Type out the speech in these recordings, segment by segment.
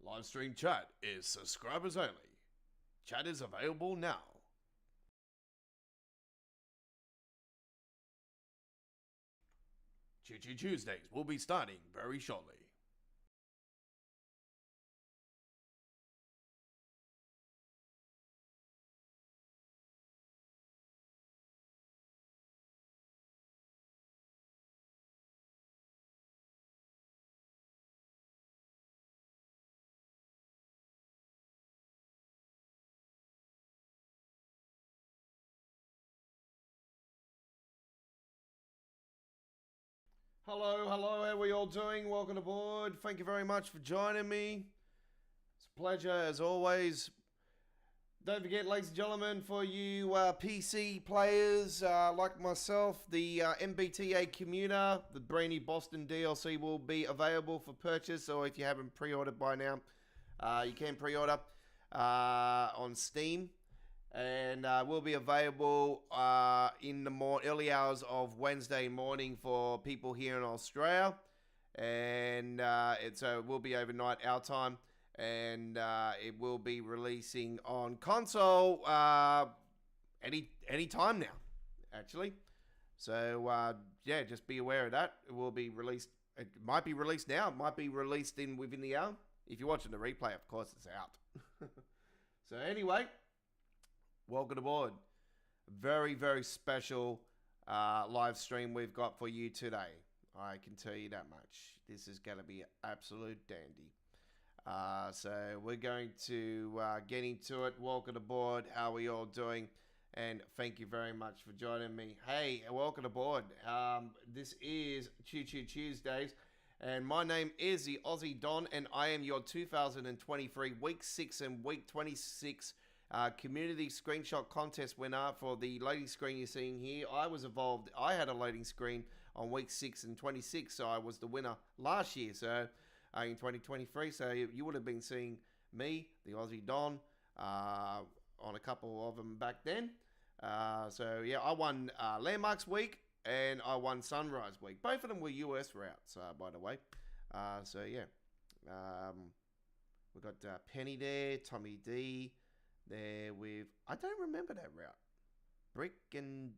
Livestream chat is subscribers only. Chat is available now. Choo Choo Tuesdays will be starting very shortly. Hello, how are we all doing? Welcome aboard. Thank you very much for joining me. It's a pleasure as always. Don't forget, ladies and gentlemen, for you PC players like myself, the MBTA commuter, the brand new Boston DLC will be available for purchase, or if you haven't pre-ordered by now, you can pre-order on Steam. And will be available in the early hours of Wednesday morning for people here in Australia, and it will be overnight our time, and it will be releasing on console any time now, actually. So yeah, just be aware of that. It will be released. It might be released now. It might be released within the hour. If you're watching the replay, of course, it's out. So anyway. Welcome aboard. Very, very special live stream we've got for you today. I can tell you that much. This is going to be an absolute dandy. So we're going to get into it. Welcome aboard. How are we all doing? And thank you very much for joining me. Hey, welcome aboard. This is Choo Choo Tuesdays. And my name is the Aussie Don. And I am your 2023 Week 6 and Week 26 community screenshot contest winner for the loading screen you're seeing here. I was involved. I had a loading screen on week 6 and 26, so I was the winner last year. So in 2023, so you would have been seeing me, the Aussie Don, on a couple of them back then. So yeah, I won Landmarks Week and I won Sunrise Week. Both of them were US routes, by the way. So yeah, we've got Penny there, Tommy D. There with, I don't remember that route. Brick and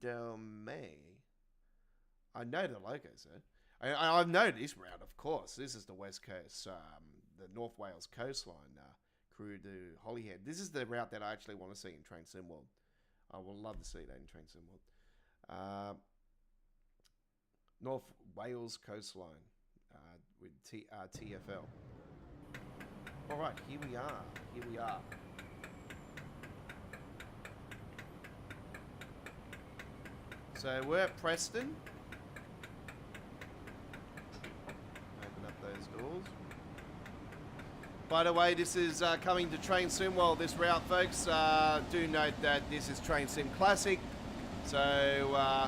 May. I know the logos, sir. I know this route, of course. This is the West Coast, the North Wales coastline, Crewe to Holyhead. This is the route that I actually want to see in Train Sim World. I would love to see that in Train Sim World. North Wales coastline with TFL. All right, here we are. Here we are. So we're at Preston. Open up those doors. By the way, this is coming to Train Sim World, this route, folks. Do note that this is Train Sim Classic. So,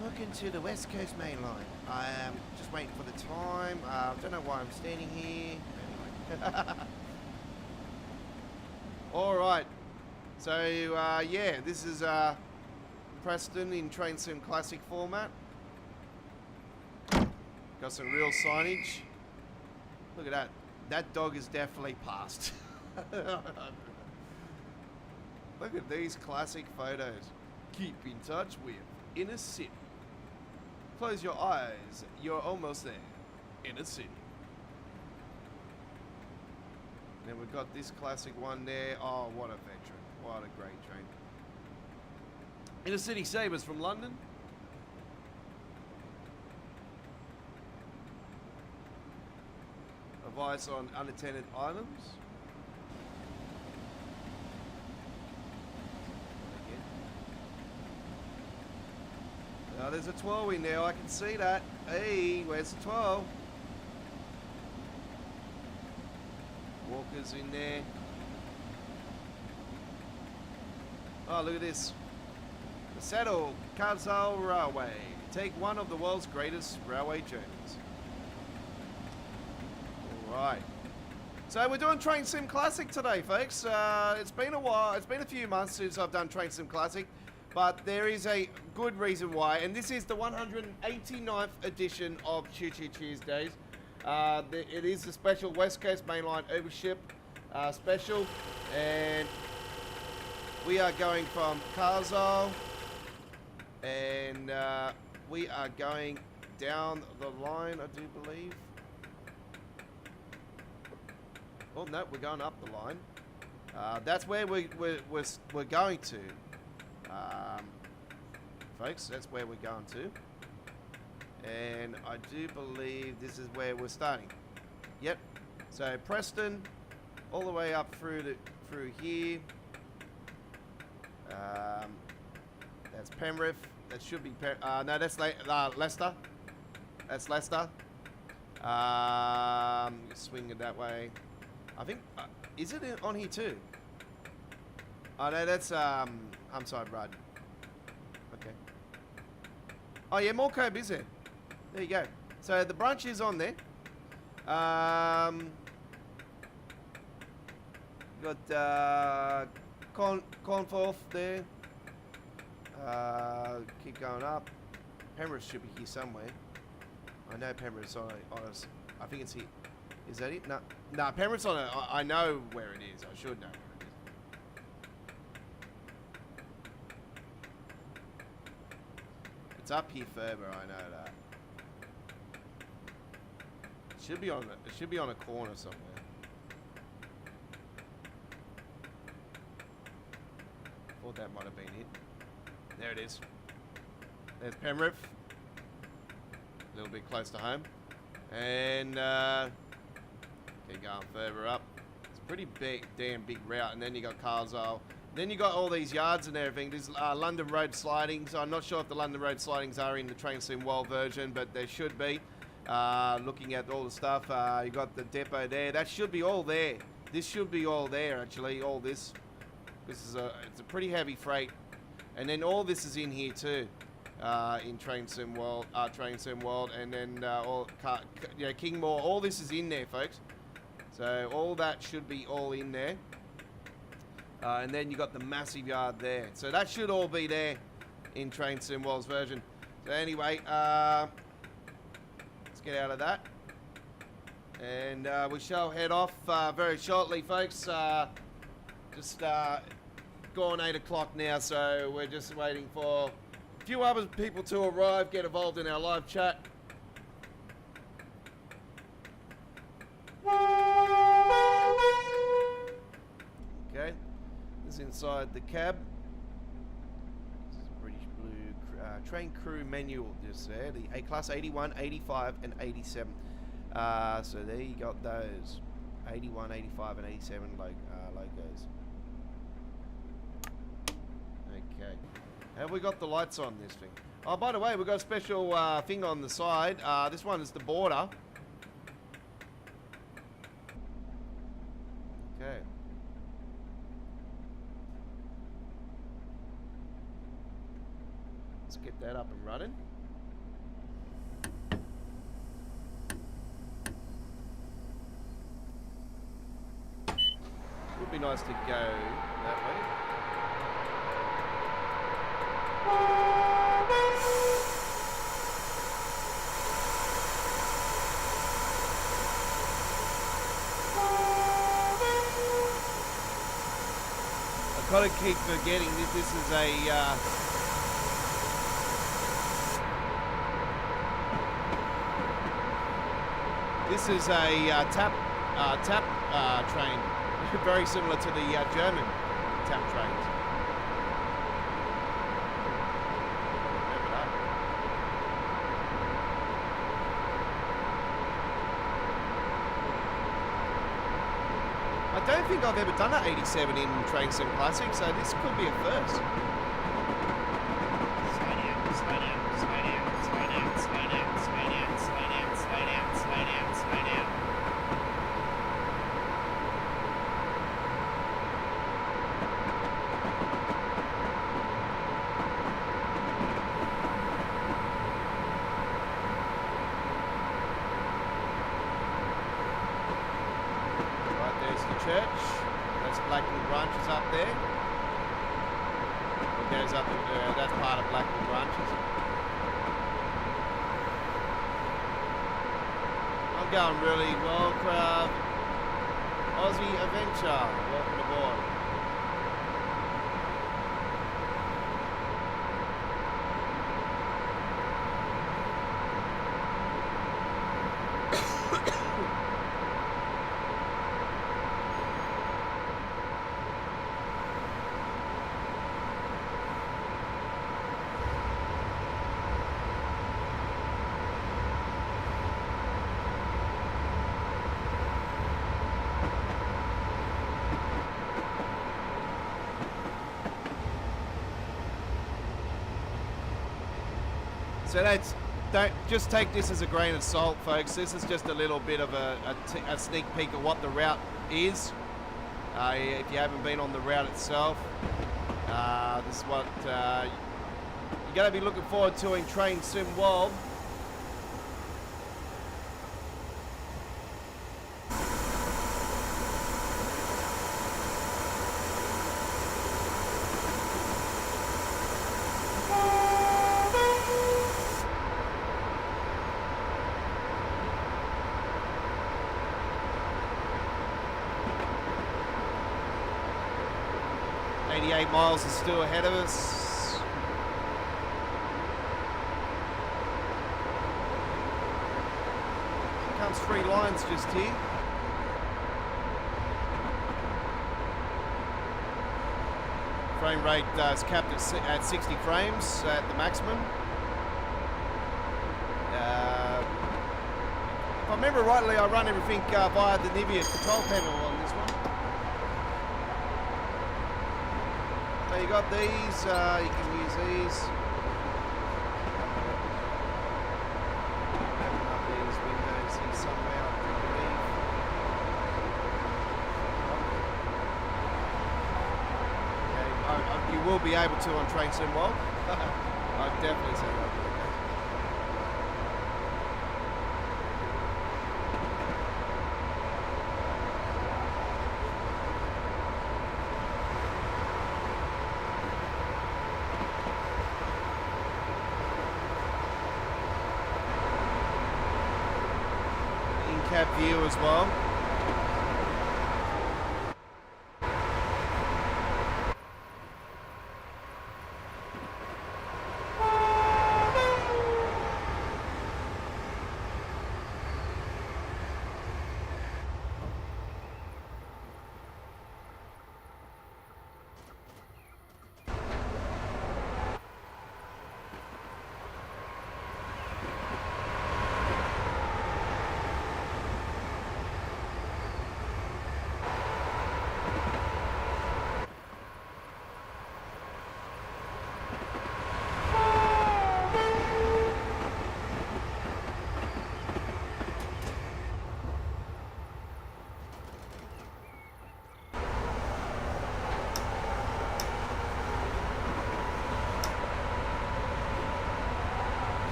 welcome to the West Coast Main Line. I am just waiting for the time. Don't know why I'm standing here. Anyway. All right. So, yeah, this is Preston in Train Sim Classic format. Got some real signage. Look at that. That dog is definitely passed. Look at these classic photos. Keep in touch with Inner City. Close your eyes. You're almost there. Inner City. And then we've got this classic one there. Oh, what a veteran. What a great train. Inner City Sabres from London. Advice on unattended items. Now there's a 12 in there. I can see that. Hey, where's the 12? Walker's in there. Oh, look at this. The Saddle Carlisle Railway. Take one of the world's greatest railway journeys. Alright. So we're doing Train Sim Classic today, folks. It's been a while. It's been a few months since I've done Train Sim Classic. But there is a good reason why. And this is the 189th edition of Choo Choo Tuesdays. It is the special West Coast Mainline Overship special, and we are going from Carlisle, and we are going down the line, I do believe. Oh no, we're going up the line. That's where we're going to, folks. That's where we're going to, and I do believe this is where we're starting. Yep. So Preston, all the way up through here. That's Penrith. That should be no, that's Leicester. That's Leicester. Swing it that way. I think, is it on here too? Oh no, that's Humside Rudd. Okay. Oh yeah, more Cove is there. There you go. So the brunch is on there. Got Cornforth there. Keep going up. Penrith should be here somewhere. I know Penrith's on us. I think it's here. Is that it? No, Penrith's on it. I know where it is. I should know where it is. It's up here further. I know that. It should be on. It should be on a corner somewhere. Thought that might have been it. There it is. There's Penrith. A little bit close to home. And keep going further up. It's a pretty big, damn big route. And then you got Carlisle. Then you got all these yards and everything. There's London Road slidings. I'm not sure if the London Road slidings are in the Train Sim World version, but there should be. Looking at all the stuff, you got the depot there. That should be all there. This should be all there, actually. All this. It's a pretty heavy freight. And then all this is in here too, in Train Sim World, and then Kingmore. All this is in there, folks. So all that should be all in there. And then you got the massive yard there. So that should all be there in Train Sim World's version. So anyway, let's get out of that, and we shall head off very shortly, folks. Just gone 8 o'clock now, so we're just waiting for a few other people to arrive, get involved in our live chat. Okay, this is inside the cab. This is British Blue train crew manual just there, the A-Class 81, 85 and 87. So there you got those 81, 85 and 87 logos. Okay. Have we got the lights on this thing? Oh, by the way, we've got a special thing on the side. This one is the border. Okay. Let's get that up and running. Would be nice to go that way. I've got to keep forgetting that this is a tap train, very similar to the German tap trains. Remember that? I don't think I've ever done an 87 in Train Sim Classic, so this could be a first. going really well, crowd. Aussie Adventure, welcome aboard. So don't just take this as a grain of salt, folks. This is just a little bit of a sneak peek of what the route is. If you haven't been on the route itself, this is what you're going to be looking forward to in Train Sim World. Miles is still ahead of us. Here comes 3 lines just here. Frame rate is capped at 60 frames at the maximum. If I remember rightly, I run everything via the Nivea control panel on this one. You got these, you can use these. Open up these windows here somewhere, I believe. Okay, you will be able to on Train Sim World. I've definitely said that. View as well.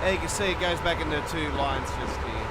There you can see it goes back into 2 lines just here.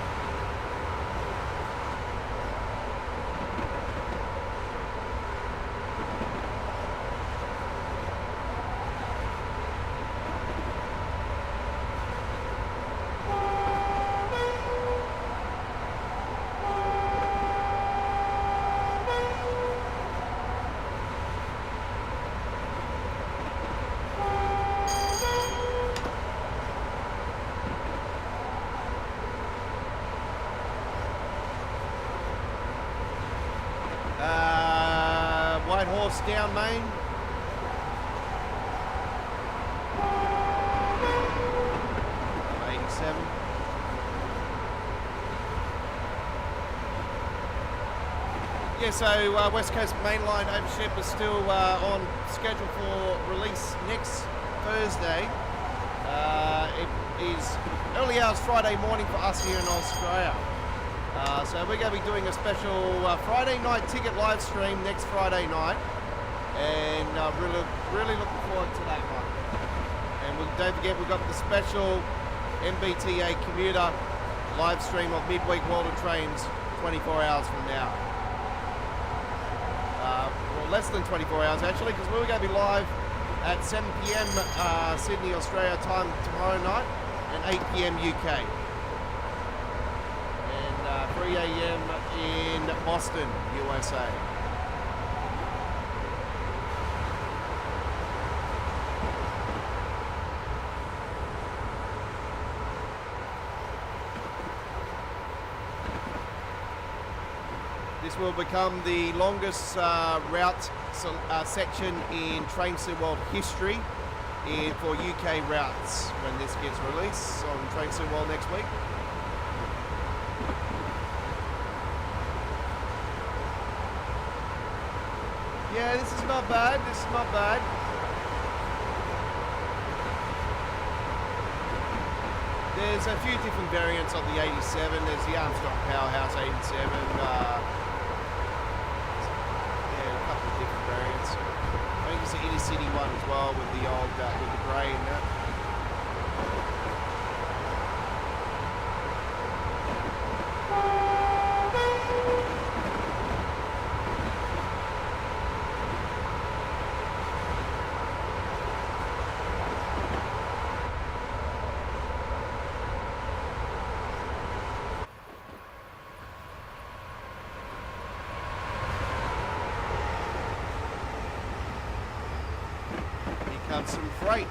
Down main. I'm 87. Yeah, so West Coast Mainline Overship is still on schedule for release next Thursday. It is early hours Friday morning for us here in Australia. So we're going to be doing a special Friday night ticket live stream next Friday night. And really looking forward to that one. And don't forget, we've got the special MBTA commuter live stream of midweek World of Trains 24 hours from now. For all less than 24 hours actually, because we were going to be live at 7 p.m. Sydney, Australia time tomorrow night, and 8 p.m. UK. And 3 a.m. in Boston, USA. This will become the longest route section in Train Sim World history for UK routes when this gets released on Train Sim World next week. Yeah, this is not bad. This is not bad. There's a few different variants of the 87. There's the Armstrong Powerhouse 87. Variants. I think it's the inner city one as well with the old with the grey in that. Some freight.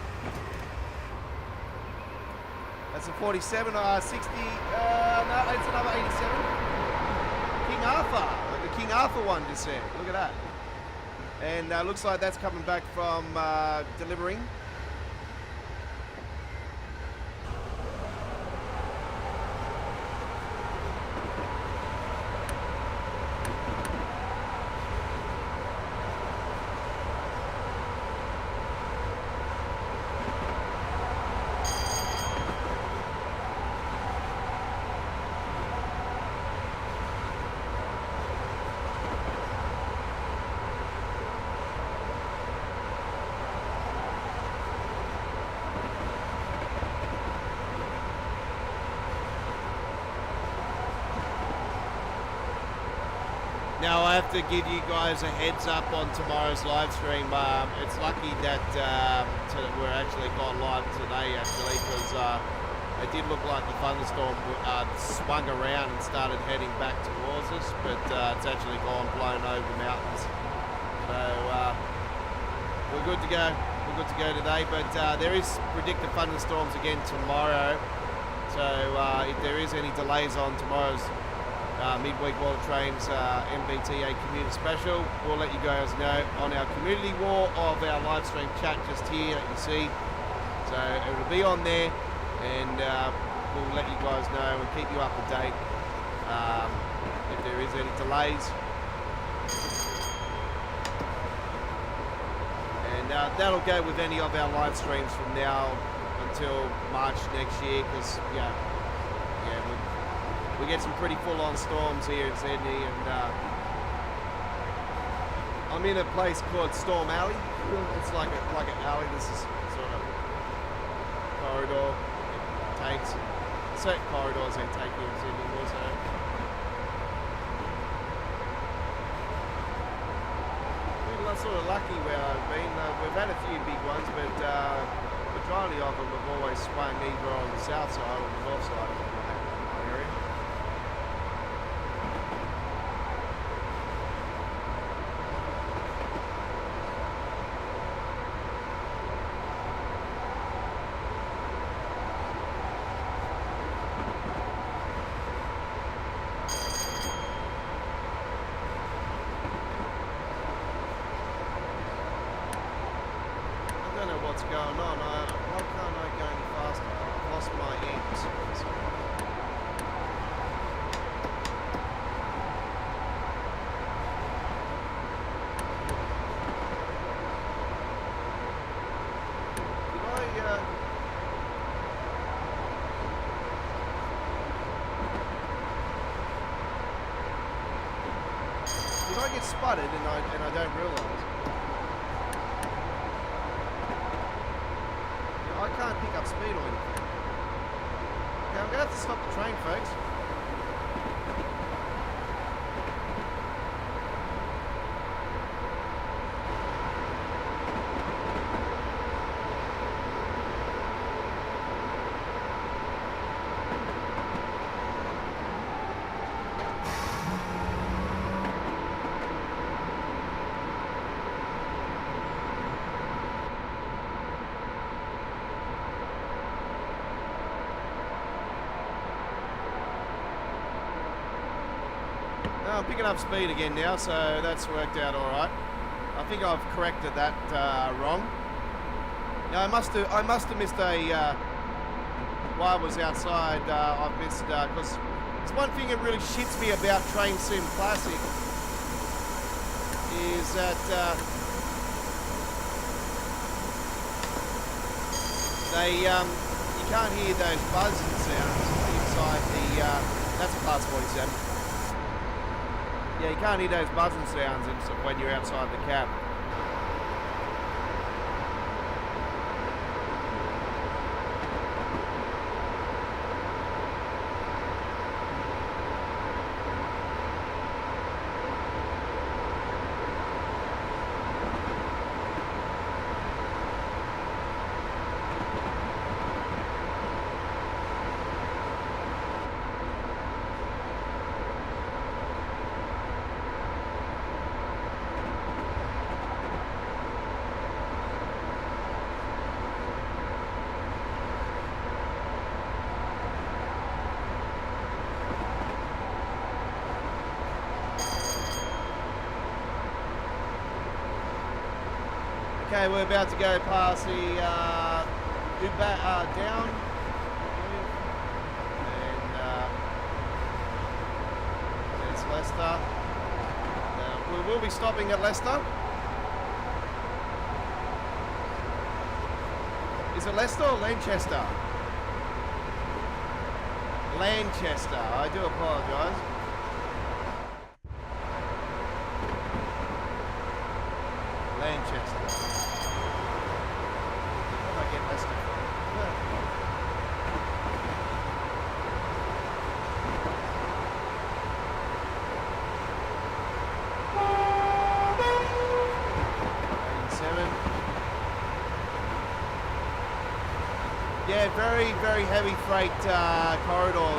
That's a 47 or 60. No, it's another 87. King Arthur. The King Arthur one just said. Look at that. And looks like that's coming back from delivering. Now I have to give you guys a heads up on tomorrow's live stream. It's lucky that we're actually gone live today actually, because it did look like the thunderstorm swung around and started heading back towards us, but it's actually blown over the mountains. So we're good to go. We're good to go today, but there is predicted thunderstorms again tomorrow. So if there is any delays on tomorrow's midweek World Trains MBTA commuter special, we'll let you guys know on our community wall of our live stream chat just here that you see. So it'll be on there, and we'll let you guys know and keep you up to date if there is any delays. And that'll go with any of our live streams from now until March next year, because we get some pretty full-on storms here in Sydney, and I'm in a place called Storm Alley. It's like an alley. This is sort of corridor. It takes certain corridors they take here in Sydney also. We're sort of lucky where I've been. We've had a few big ones, but the majority of them have always swung either on the south side or the north side of my area. Going on. Why can't I go any faster? I've lost my ends. Did I get spotted and I don't realise? I can't pick up speed or anything. Okay, I'm going to have to stop the train, folks. I'm picking up speed again now, so that's worked out all right. I think I've corrected that wrong. Yeah, I must have missed a. While I was outside, I've missed because it's one thing that really shits me about Train Sim Classic is that you can't hear those buzzing sounds inside the. That's a Class 47. Yeah, you can't hear those buzzing sounds when you're outside the cab. Okay, we're about to go past the down, and there's Leicester. We will be stopping at Leicester. Is it Leicester or Lanchester? Lanchester. I do apologise. Lanchester. How do I get Leicester? Yeah, very, very heavy freight corridor,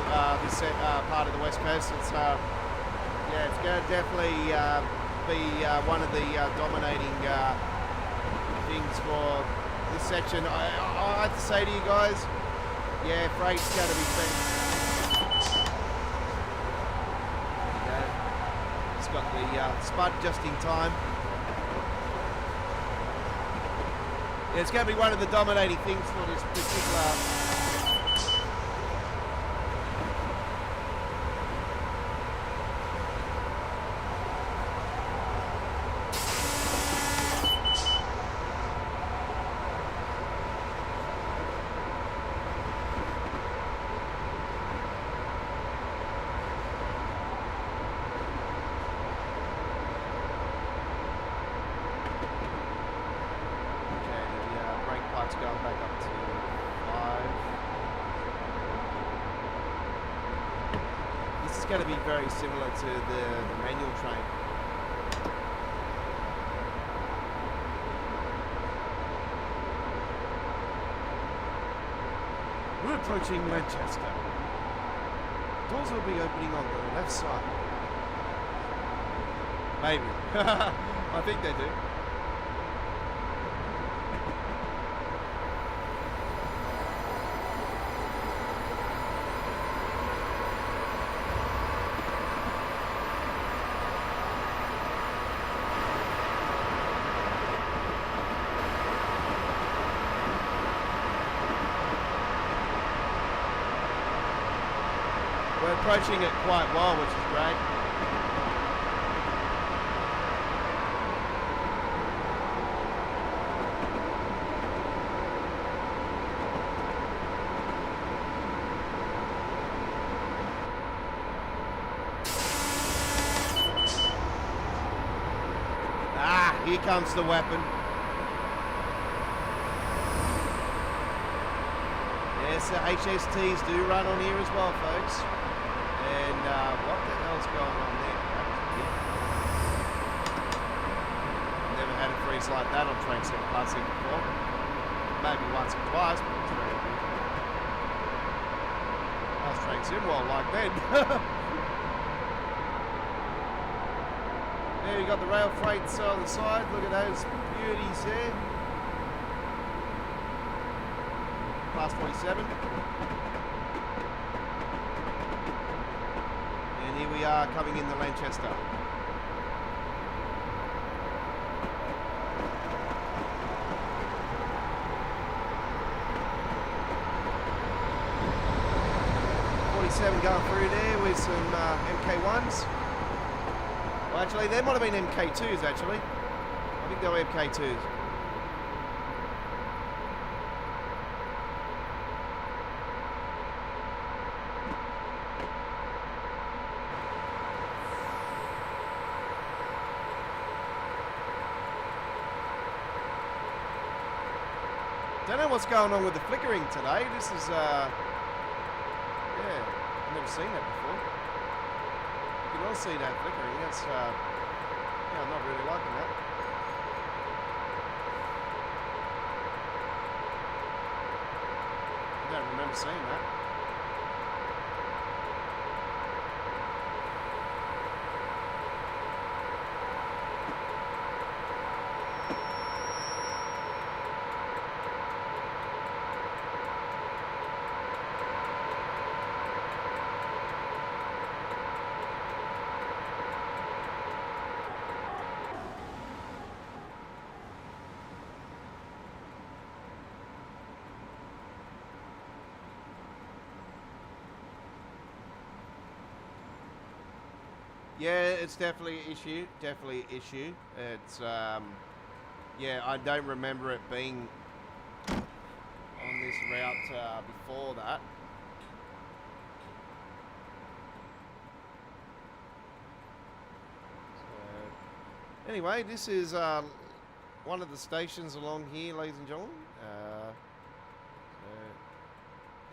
this part of the West Coast. It's, yeah, it's going to definitely be one of the dominating things for this section. I have to say to you guys, yeah, freight's going to be it's got the spud just in time. Yeah, it's going to be one of the dominating things for this particular. Going back up to 5. This is going to be very similar to the manual train. We're approaching Manchester. Doors will be opening on the left side. Maybe. I think they do. We're approaching it quite well, which is great. Ah, here comes the weapon. Yes, the HSTs do run on here as well, folks. And what the hell's going on there? Never had a freeze like that on Train Sim Classic before. Maybe once or twice, but it's very good. I was Train Sim well like then. There you got the rail freights on the side. Look at those beauties there. Class 47. here we are coming into Lanchester. Going through there with some MK1s. Well, actually, there might have been MK2s, actually. I think they were MK2s. Don't know what's going on with the flickering today. This is, yeah. I've never seen that before. You can all see that flickering. That's, yeah, I'm not really liking that. I don't remember seeing that. Yeah, it's definitely an issue. Definitely an issue. It's, yeah, I don't remember it being on this route before that. So, anyway, this is one of the stations along here, ladies and gentlemen. So,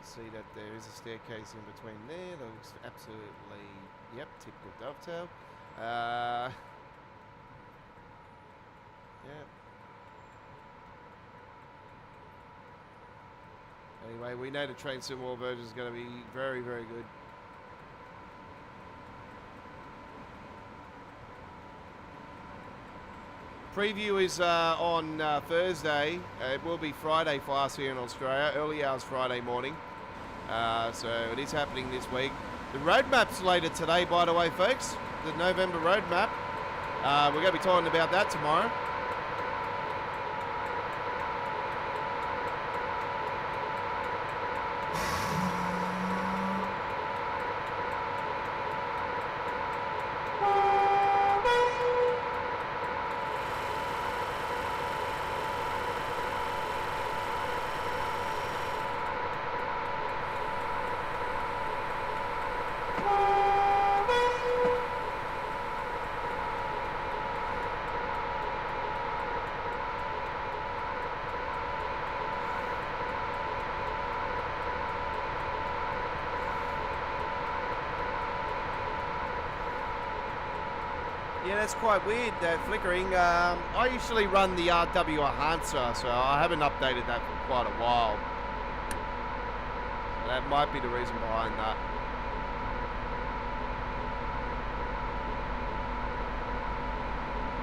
see that there is a staircase in between there. That looks absolutely, yep, typical Dovetail. Yep. Anyway, we know the train sim wall version is going to be very, very good. Preview is on Thursday. It will be Friday for us here in Australia, early hours Friday morning. So it is happening this week. The roadmap's later today, by the way, folks. The November roadmap. We're going to be talking about that tomorrow. Yeah, that's quite weird, that flickering. I usually run the RW enhancer, so I haven't updated that for quite a while. So that might be the reason behind that.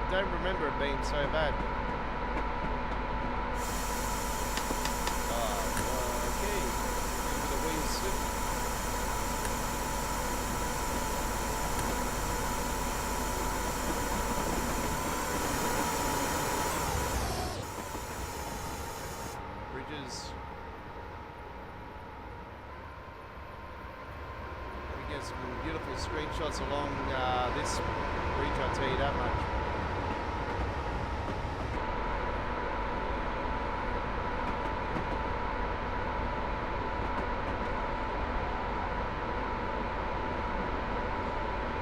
I don't remember it being so bad. Okay. Into the wheel slip. Screenshots along this bridge, I'll tell you that much.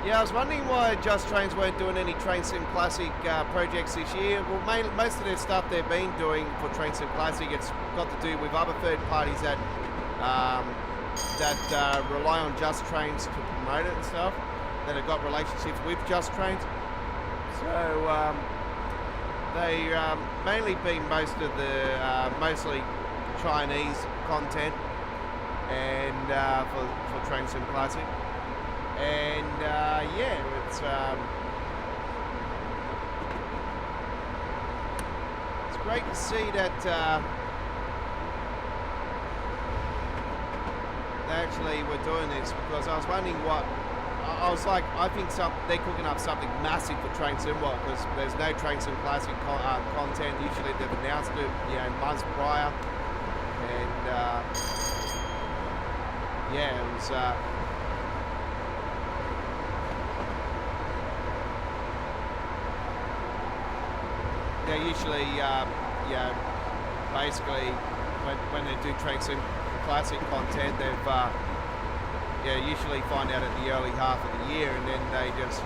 Yeah, I was wondering why Just Trains weren't doing any Train Sim Classic projects this year. Well, most of their stuff they've been doing for Train Sim Classic, it's got to do with other third parties that rely on Just Trains to promote it and stuff, that have got relationships with Just Trains. So they mainly been most of the mostly Chinese content and for Train Sim Classic. And yeah, it's great to see that they actually were doing this, because I was wondering what I was like, I think they're cooking up something massive for Train Sim World, because there's no Train Sim Classic content. Usually they've announced it, months prior, and yeah, it was. They usually, basically, when they do Train Sim Classic content, they've usually find out at the early half of the year, and then they just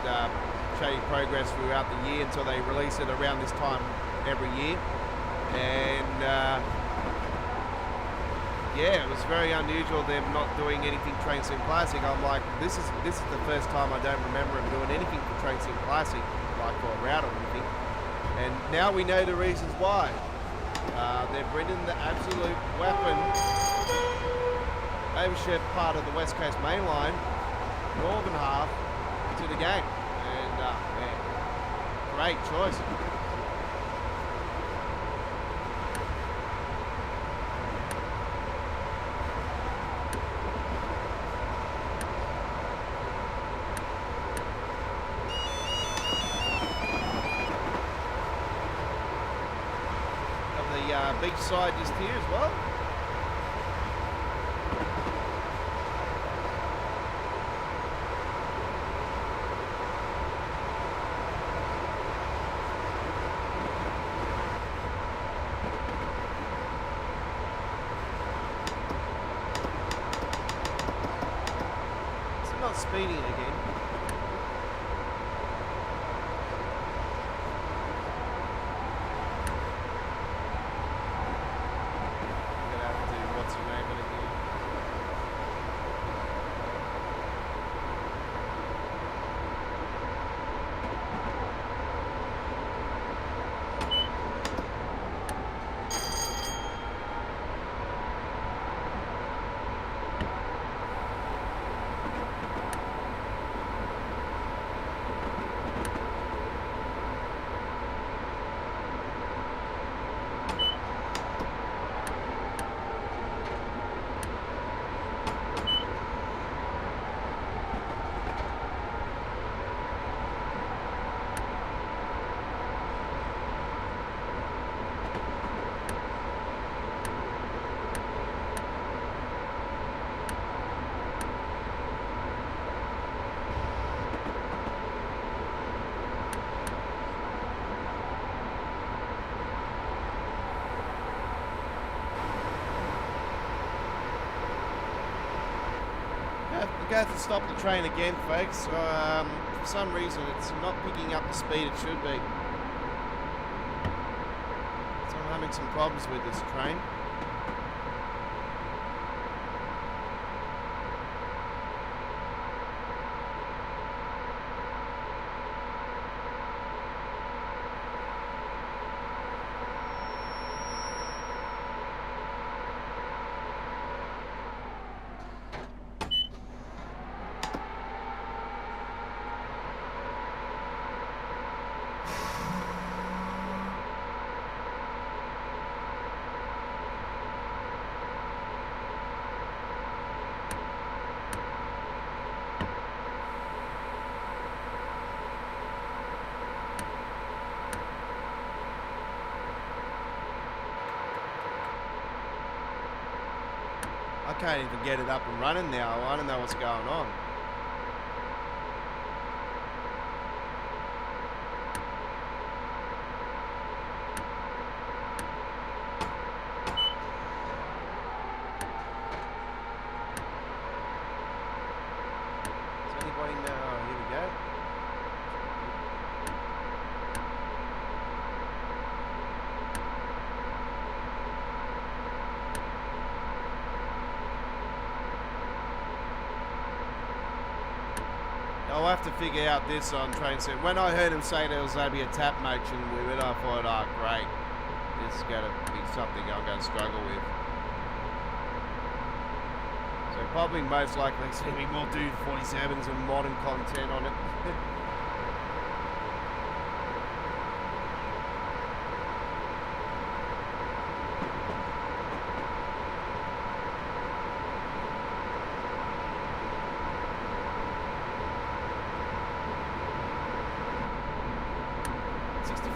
show you progress throughout the year until they release it around this time every year. And it was very unusual them not doing anything Train Sim Classic. I'm like, this is the first time I don't remember them doing anything for Train Sim Classic, like for a route or anything. And now we know the reasons why. They're bringing the absolute weapon overshirt part of the West Coast Main Line, northern half, to the game. And great choice. Got the beach side just here as well. Speeding again. I'm gonna have to do what's her name in again. We have to stop the train again, folks. For some reason, it's not picking up the speed it should be. So I'm having some problems with this train. I can't even get it up and running now. I don't know what's going on. Does anybody know? Oh, here we go. I'll have to figure out this on Train Sim. When I heard him say there was going to be a tap motion with it, I thought, oh great, this is going to be something I'm going to struggle with. So probably most likely it's going to be more Dude 47s and modern content on it.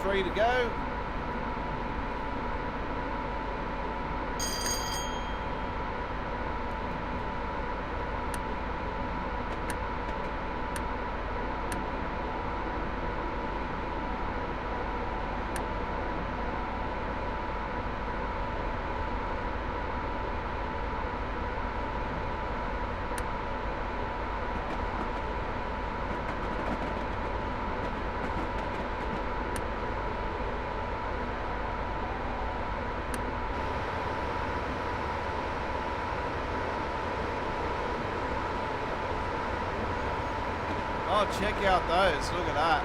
MK3 to go. Oh, check out those. Look at that.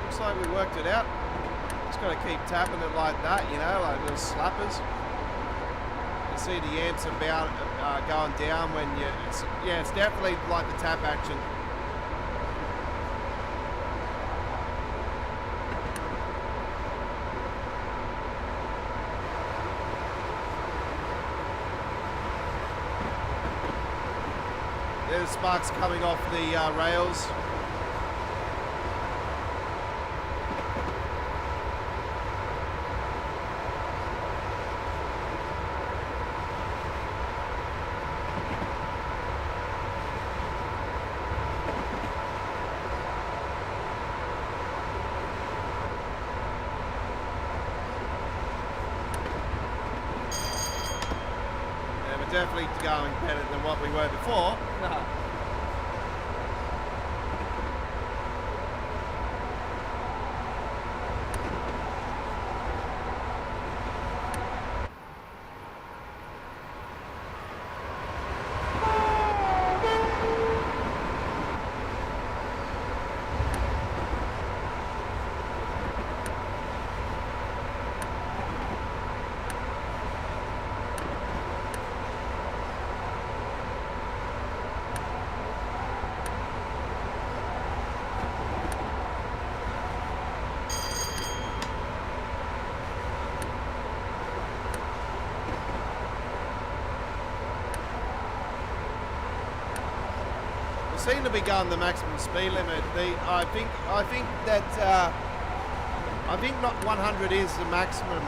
Looks like we worked it out. Just got to keep tapping it like that, you know, like little slappers. You see the amps about going down when you, yeah, it's definitely like the tap action. There's sparks coming off the rails. Definitely going better than what we were before. Seem to be going the maximum speed limit. I think not 100 is the maximum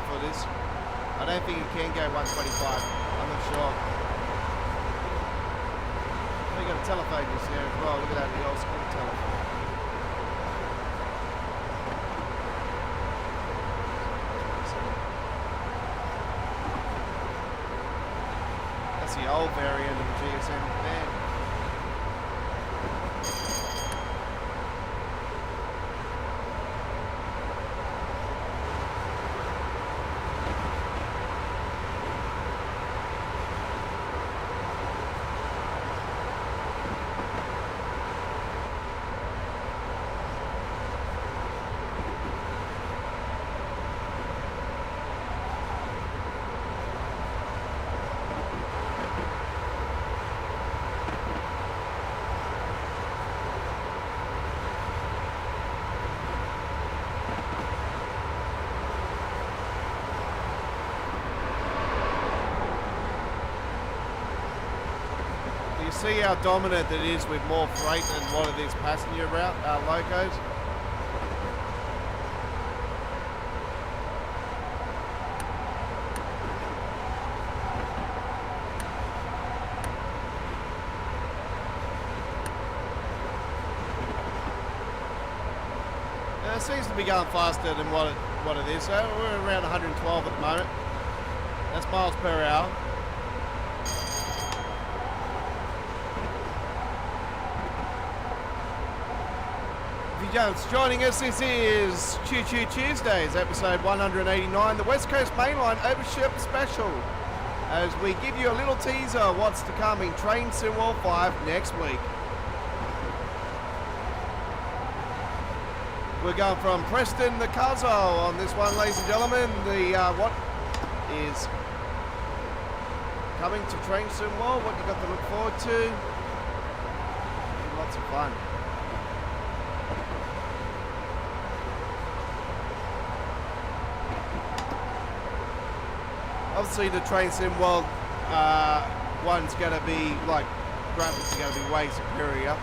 for this. I don't think it can go 125. I'm not sure. We got a telephone just there as well. Look at that, the old school telephone. That's the old variant of the GSM van. See how dominant it is with more freight than what it is passenger route locos. It seems to be going faster than what it is. So we're around 112 at the moment. That's miles per hour. Just joining us, this is Choo Choo Tuesdays, episode 189, the West Coast Mainline Overship Special, as we give you a little teaser of what's to come in Train Sim World 5 next week. We're going from Preston to Carlisle on this one, ladies and gentlemen. The what is coming to Trainson Wall? What you got to look forward to? Lots of fun. Obviously, the Train Sim World one's going to be like graphics are going to be way superior.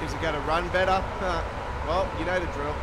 Is it going to run better? Well, you know the drill.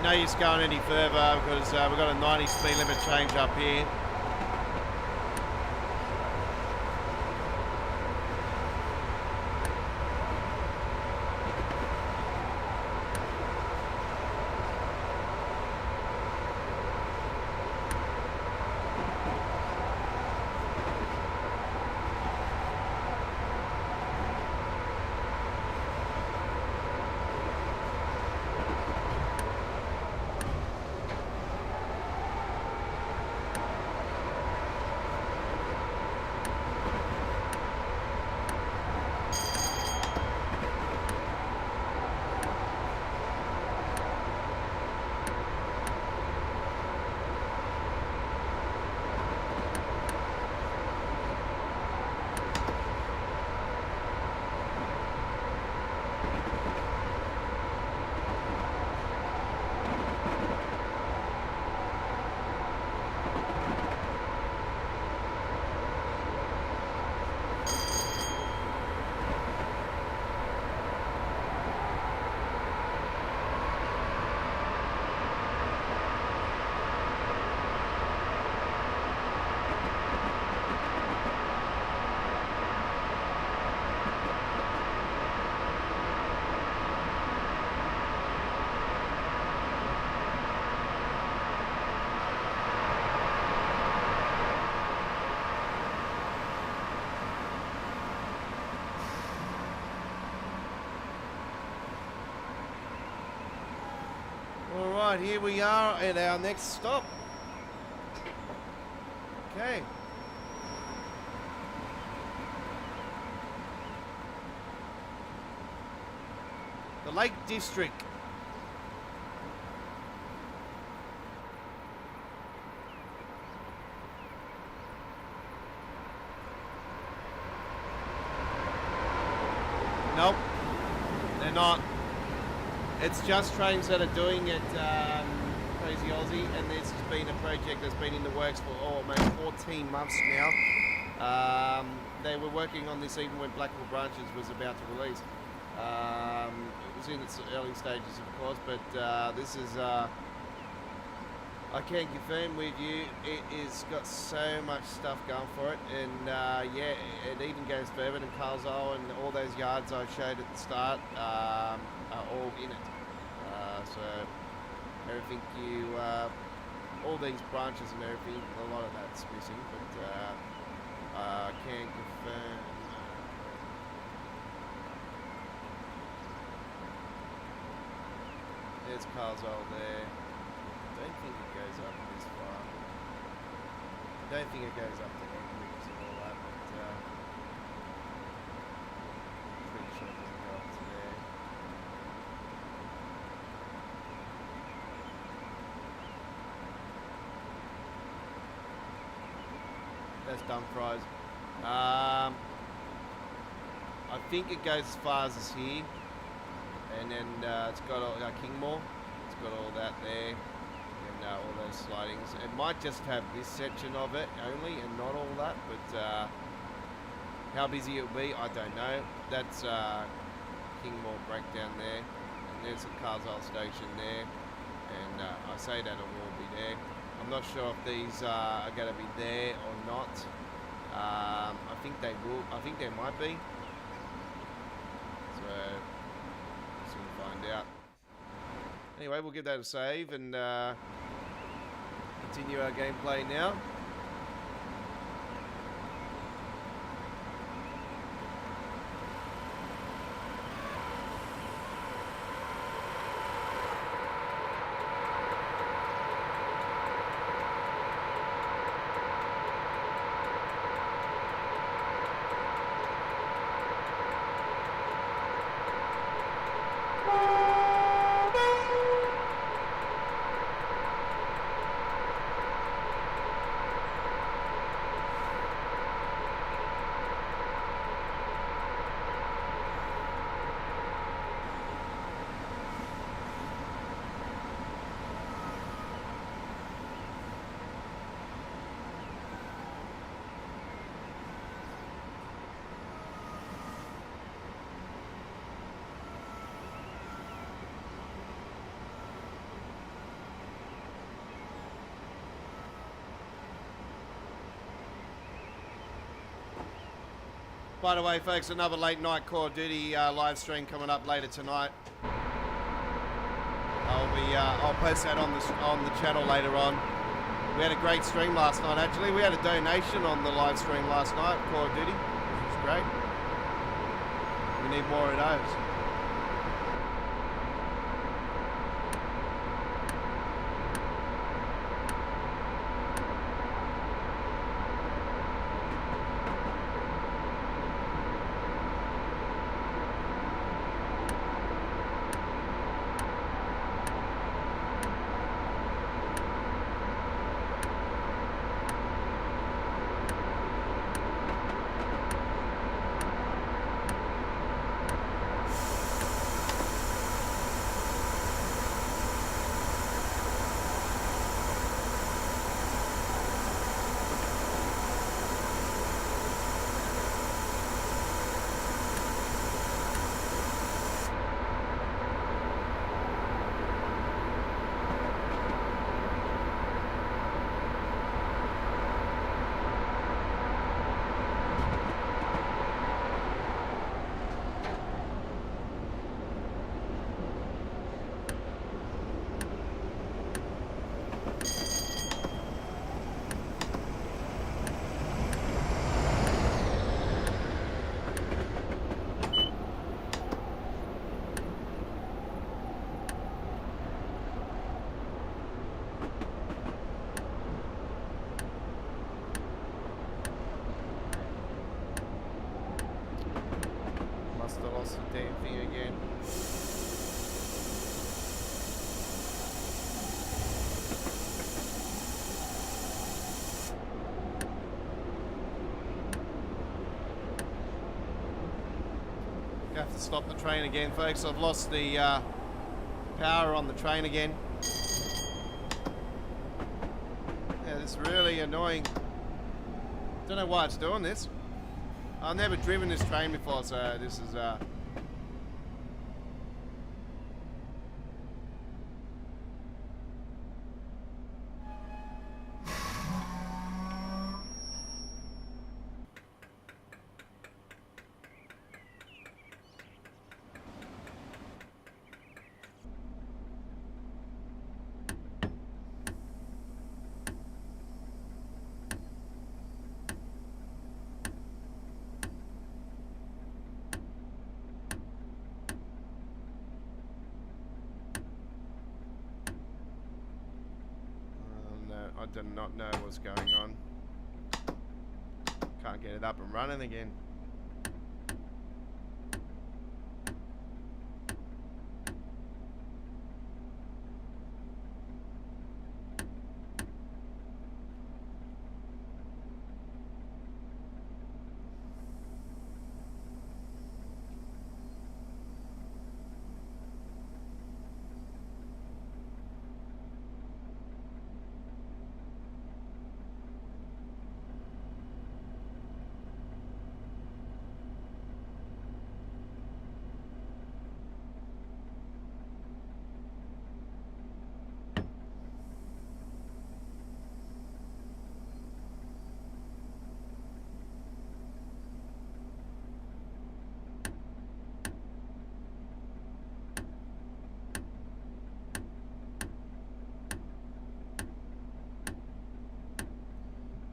No use going any further because we've got a 90 speed limit change up here. Right, here we are at our next stop. Okay. The Lake District. Nope, they're not. It's just trains that are doing it, Crazy Aussie, and this has been a project that's been in the works for almost 14 months now. They were working on this even when Blackwell Branches was about to release. It was in its early stages, of course, but this is, I can confirm with you, it is got so much stuff going for it, and yeah, it even goes further than Carlisle, and all those yards I showed at the start are all in it. So everything all these branches and everything, a lot of that's missing, but I can confirm. There's Carlisle there. I don't think it goes up this far. I don't think it goes up to Hendricks and all that, but pretty sure it doesn't go up to there. That's Dumfries. I think it goes as far as this here, and then it's got all, Kingmore. It's got all that there. All those slidings. It might just have this section of it only and not all that, but how busy it'll be, I don't know. That's Kingmore breakdown there, and there's the Carlisle station there, and I say that it will be there. I'm not sure if these are going to be there or not. I think they will. I think they might be. So we'll soon find out. Anyway, we'll give that a save and continue our gameplay now. By the way, folks, another late night Call of Duty live stream coming up later tonight. I'll post that on the channel later on. We had a great stream last night. Actually, we had a donation on the live stream last night, Call of Duty, which was great. We need more of those. Have to stop the train again, folks. I've lost the power on the train again. Yeah, this is really annoying. Don't know why it's doing this. I've never driven this train before, so this is I do not know what's going on. Can't get it up and running again.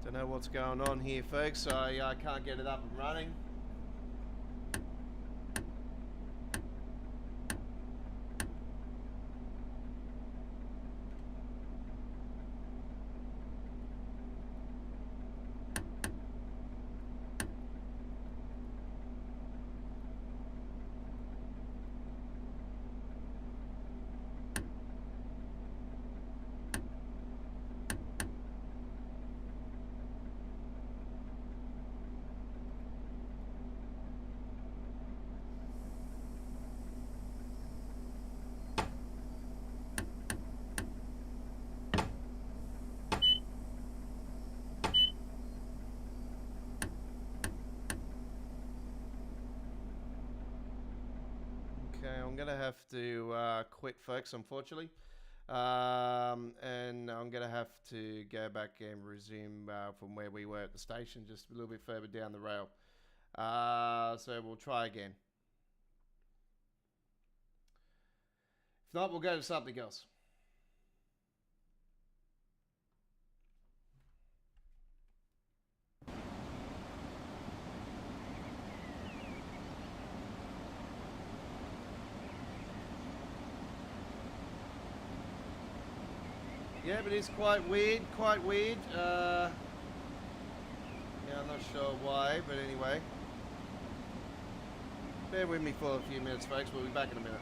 Don't know what's going on here, folks. I can't get it up and running. Okay, I'm going to have to quit, folks, unfortunately. And I'm going to have to go back and resume from where we were at the station, just a little bit further down the rail. So we'll try again. If not, we'll go to something else. Yeah, but it's quite weird, yeah, I'm not sure why, but anyway. Bear with me for a few minutes, folks. We'll be back in a minute.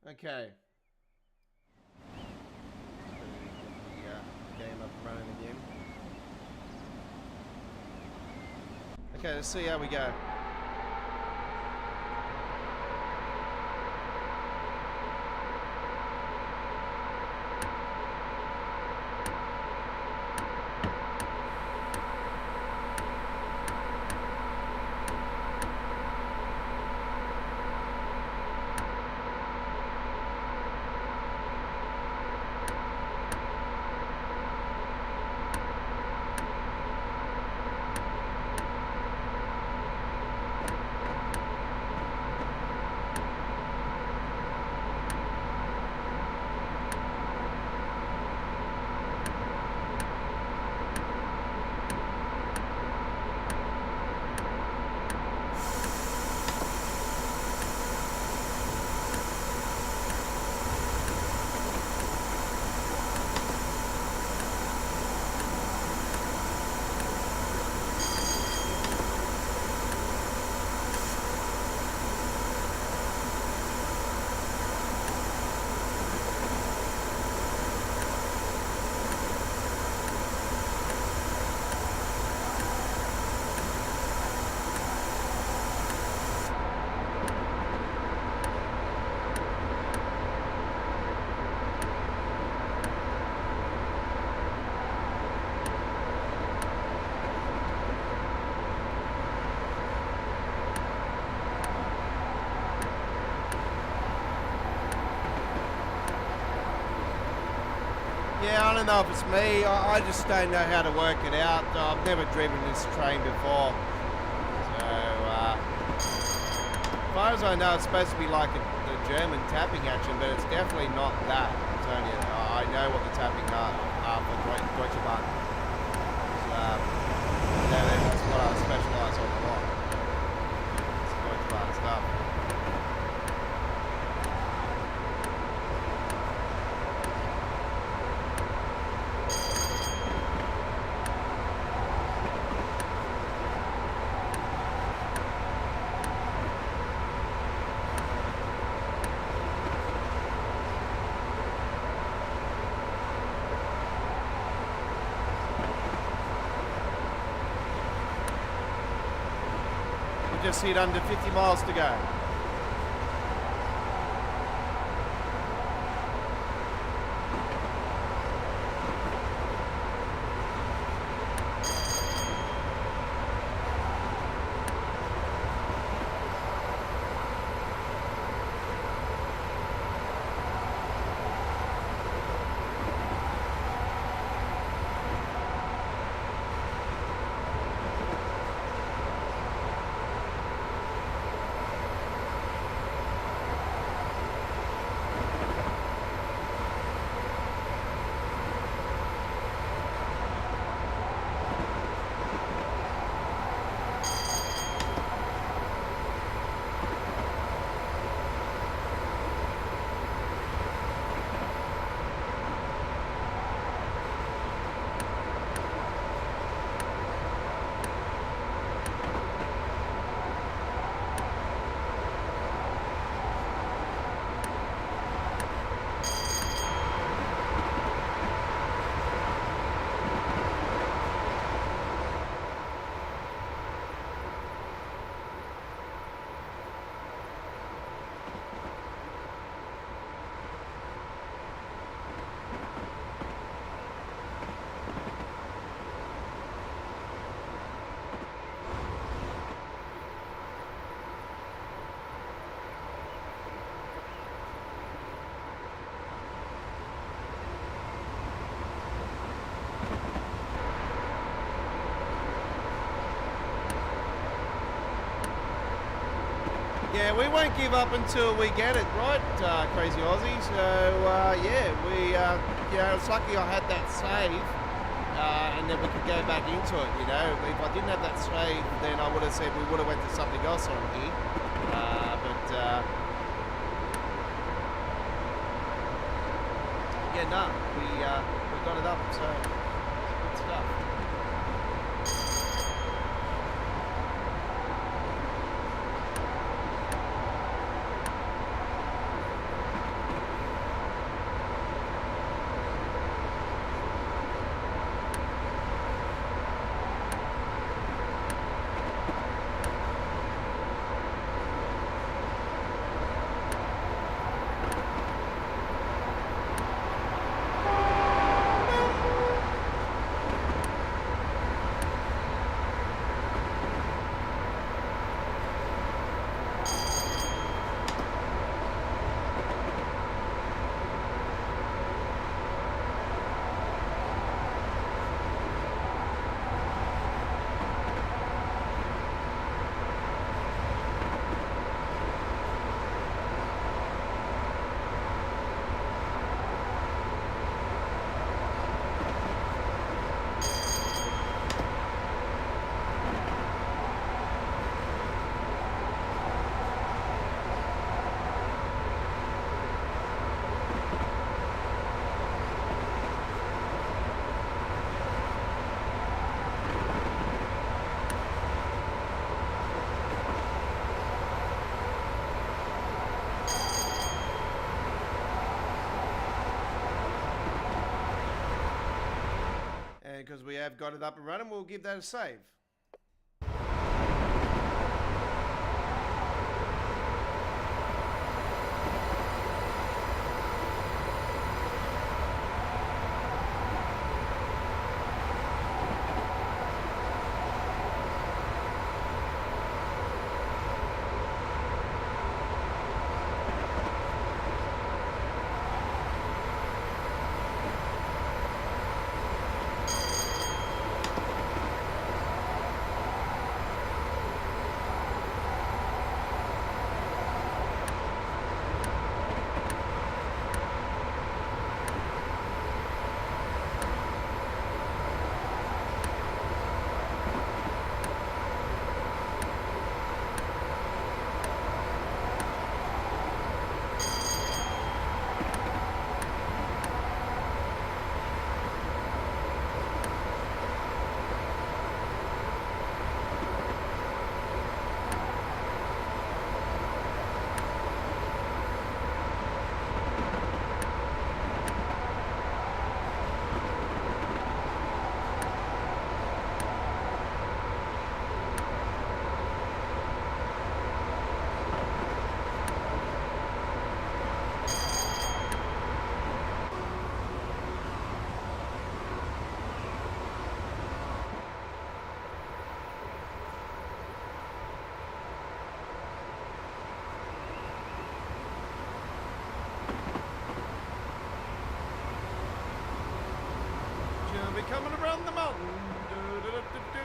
Okay. Get the game up and running again. Okay, let's see how we go. Yeah, I don't know if it's me. I just don't know how to work it out. I've never driven this train before. So, as far as I know, it's supposed to be like the German tapping action, but it's definitely not that, I'm telling you. I know what the tapping are for Deutsche Bahn. That's what I specialise on a lot. It's Deutsche Bahn stuff. Just hit under 50 miles to go. Yeah, we won't give up until we get it, right, Crazy Aussie? So, it's lucky I had that save, and then we could go back into it, you know. If I didn't have that save, then I would have said we would have went to something else on here. We got it up, so good stuff. Because we have got it up and running, we'll give that a save. be coming around the mountain. Do-do-do-do-do.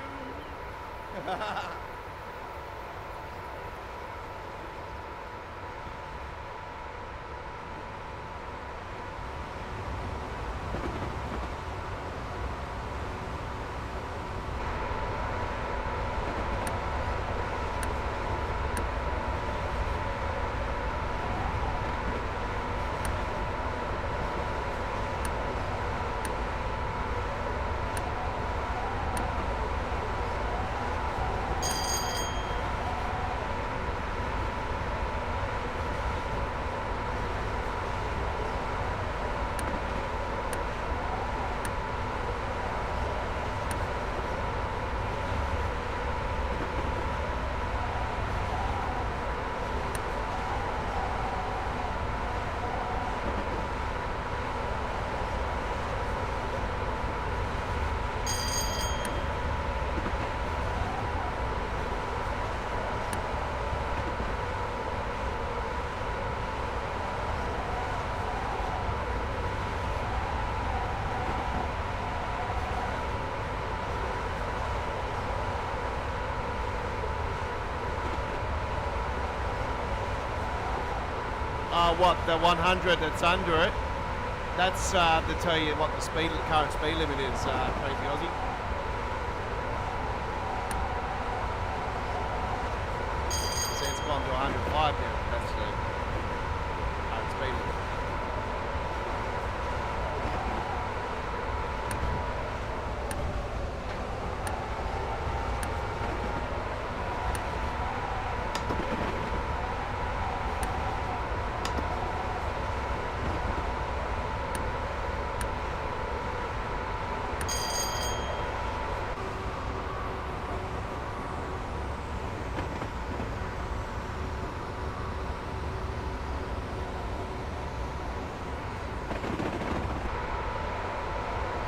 What, the 100 that's under it, that's to tell you what the current speed limit is, Crazy Aussie. See, it's gone to 105 now, that's the current speed limit.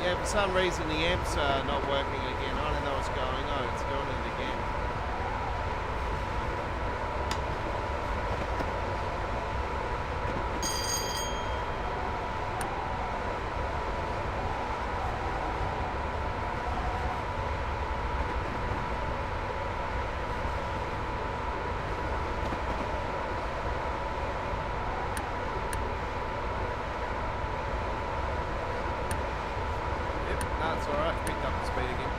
Yeah, for some reason the amps are not working again. I don't know what's going on. It's doing it again. That's alright, picked up the speed again.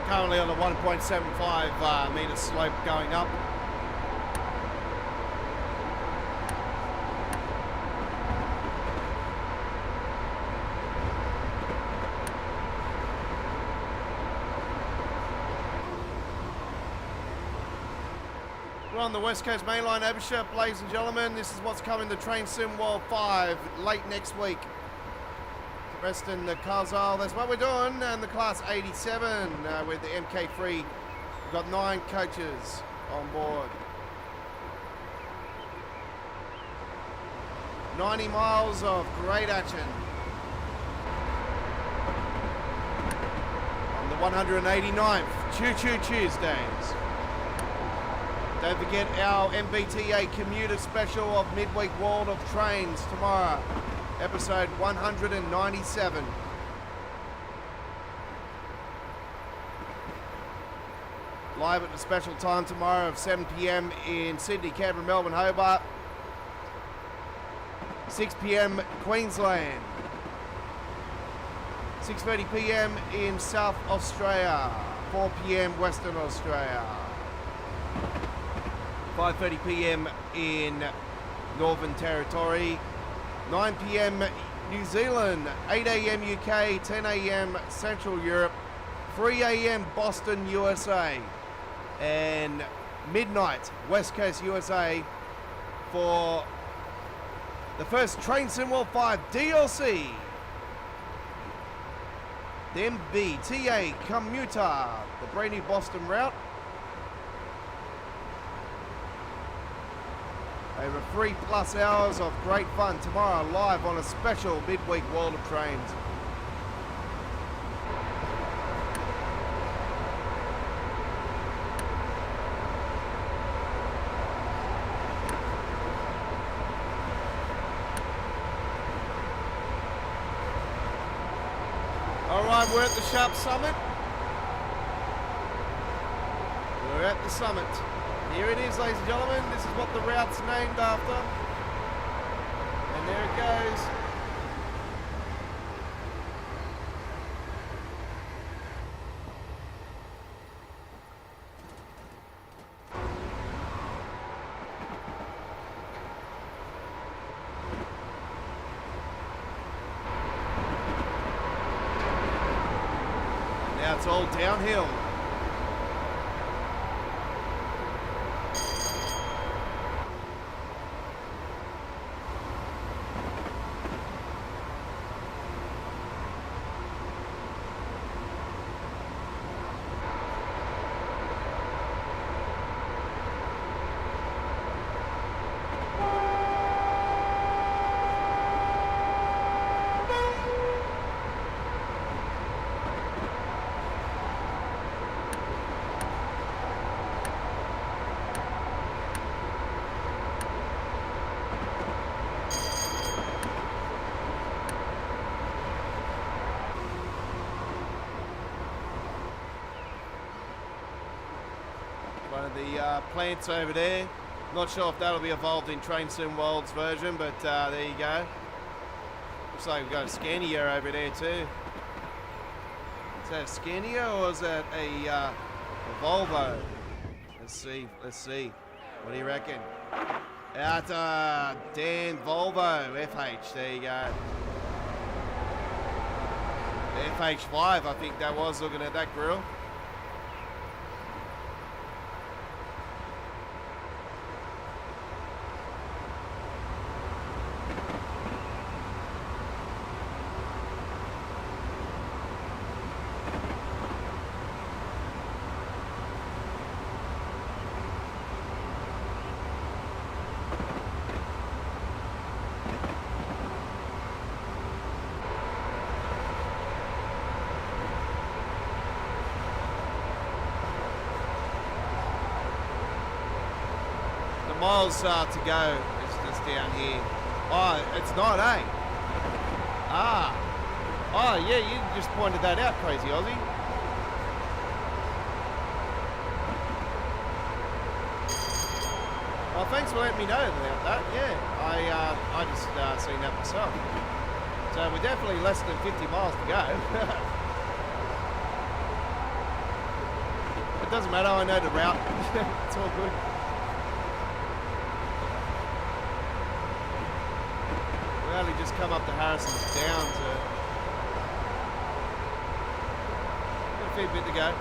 Currently on a 1.75 metre slope going up. We're on the West Coast Mainline, Abershire, ladies and gentlemen. This is what's coming to Train Sim World 5 late next week. Preston To Carlisle, that's what we're doing, and the Class 87 with the MK3. We've got 9 coaches on board. 90 miles of great action on the 189th Choo Choo Tuesdays. Don't forget our MBTA commuter special of Midweek World of Trains tomorrow. Episode 197. Live at the special time tomorrow of 7 p.m. in Sydney, Canberra, Melbourne, Hobart. 6 p.m. Queensland. 6:30 p.m. in South Australia. 4 p.m. Western Australia. 5:30 p.m. in Northern Territory, 9 p.m. New Zealand, 8 a.m. UK, 10 a.m. Central Europe, 3 a.m. Boston, USA, and midnight West Coast USA for the first Train Sim World 5 DLC. The MBTA Commuter, the brand new Boston route. Over 3+ hours of great fun tomorrow live on a special midweek World of Trains. Alright, we're at the Shap Summit. We're at the summit. Here it is, ladies and gentlemen. This is what the route's named after. And there it goes. Now it's all downhill. One of the plants over there. Not sure if that'll be evolved in Train Sim World's version, but there you go. Looks like we've got a Scania over there too. Is that a Scania or is that a Volvo? Let's see. What do you reckon? Out Dan Volvo FH. There you go. FH5, I think that was, looking at that grill. Miles to go. It's just down here. Oh, it's not, eh? Oh, yeah, you just pointed that out, Crazy Aussie. Well, thanks for letting me know about that. Yeah, I just seen that myself. So we're definitely less than 50 miles to go. It doesn't matter, I know the route. It's all good. Only just come up to Harrison's down to a fair bit to go.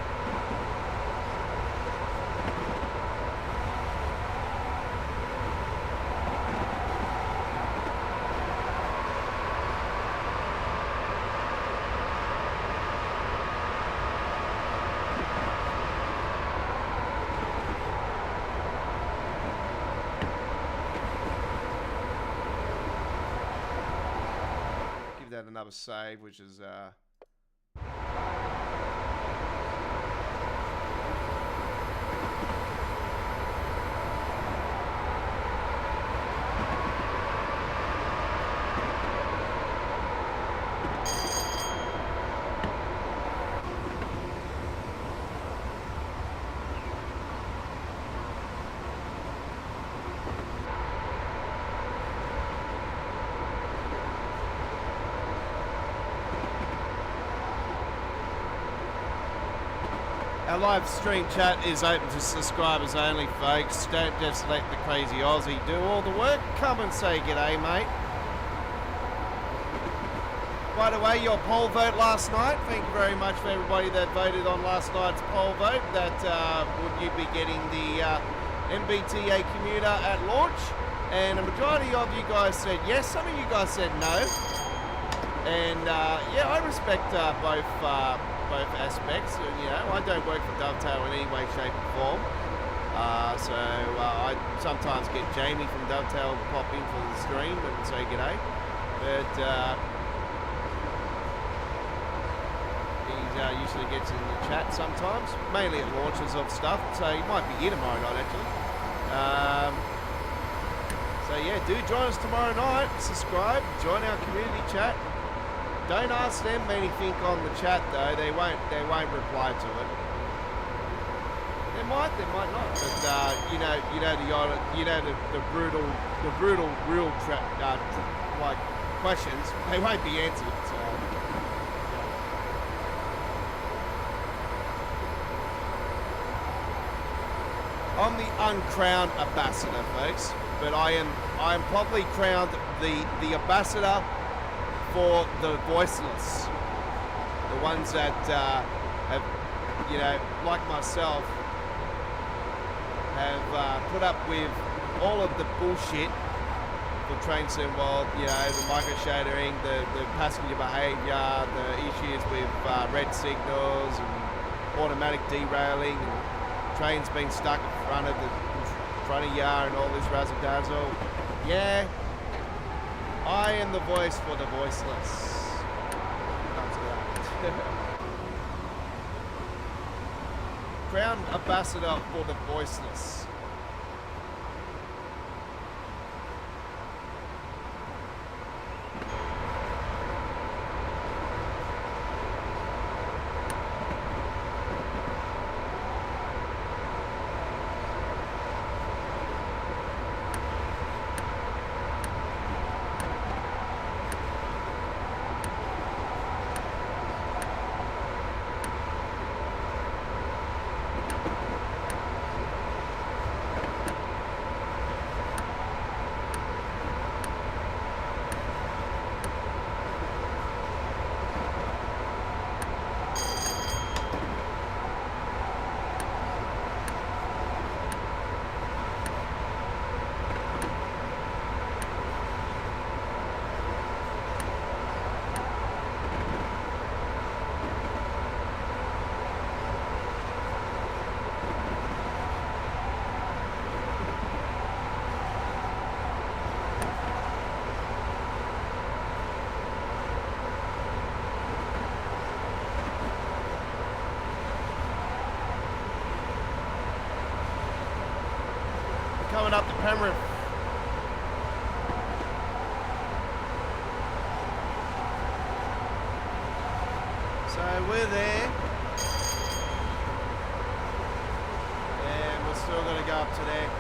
Another save, which is Our live stream chat is open to subscribers only, folks. Don't just let the crazy Aussie do all the work. Come and say g'day, mate. By the way, your poll vote last night. Thank you very much for everybody that voted on last night's poll vote. That would you be getting the MBTA commuter at launch? And a majority of you guys said yes. Some of you guys said no. And yeah, I respect both aspects. You know, I don't work for Dovetail in any way, shape, or form. So I sometimes get Jamie from Dovetail to pop in for the stream and say g'day. But he usually gets in the chat sometimes, mainly at launches of stuff. So he might be here tomorrow night, actually. So yeah, do join us tomorrow night. Subscribe, join our community chat. Don't ask them anything on the chat though. They won't reply to it. They might not. But the brutal real like questions. They won't be answered. So. I'm the uncrowned ambassador, folks. But I am probably crowned the ambassador for the voiceless, the ones that have, you know, like myself, have put up with all of the bullshit for train symbol, you know, the micro shadowing, the passenger behaviour, the issues with red signals and automatic derailing, and trains being stuck in front of you and all this razzle dazzle. Yeah. I am the voice for the voiceless. Comes to that. Crown ambassador for the voiceless. Coming up to Penrith. So we're there. And we're still going to go up to there.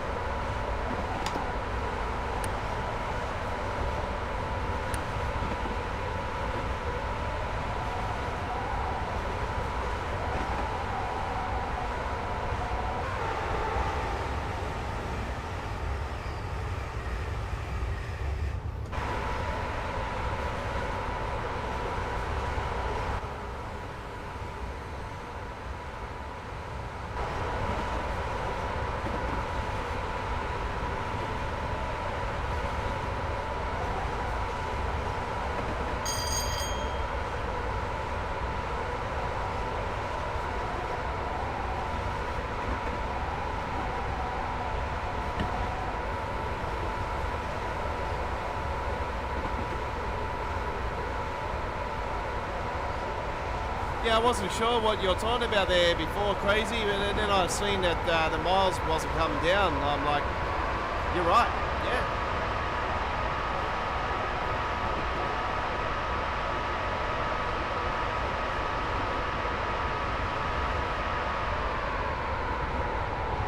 Yeah, I wasn't sure what you're talking about there before, Crazy, but then I seen that the miles wasn't coming down. I'm like, you're right, yeah.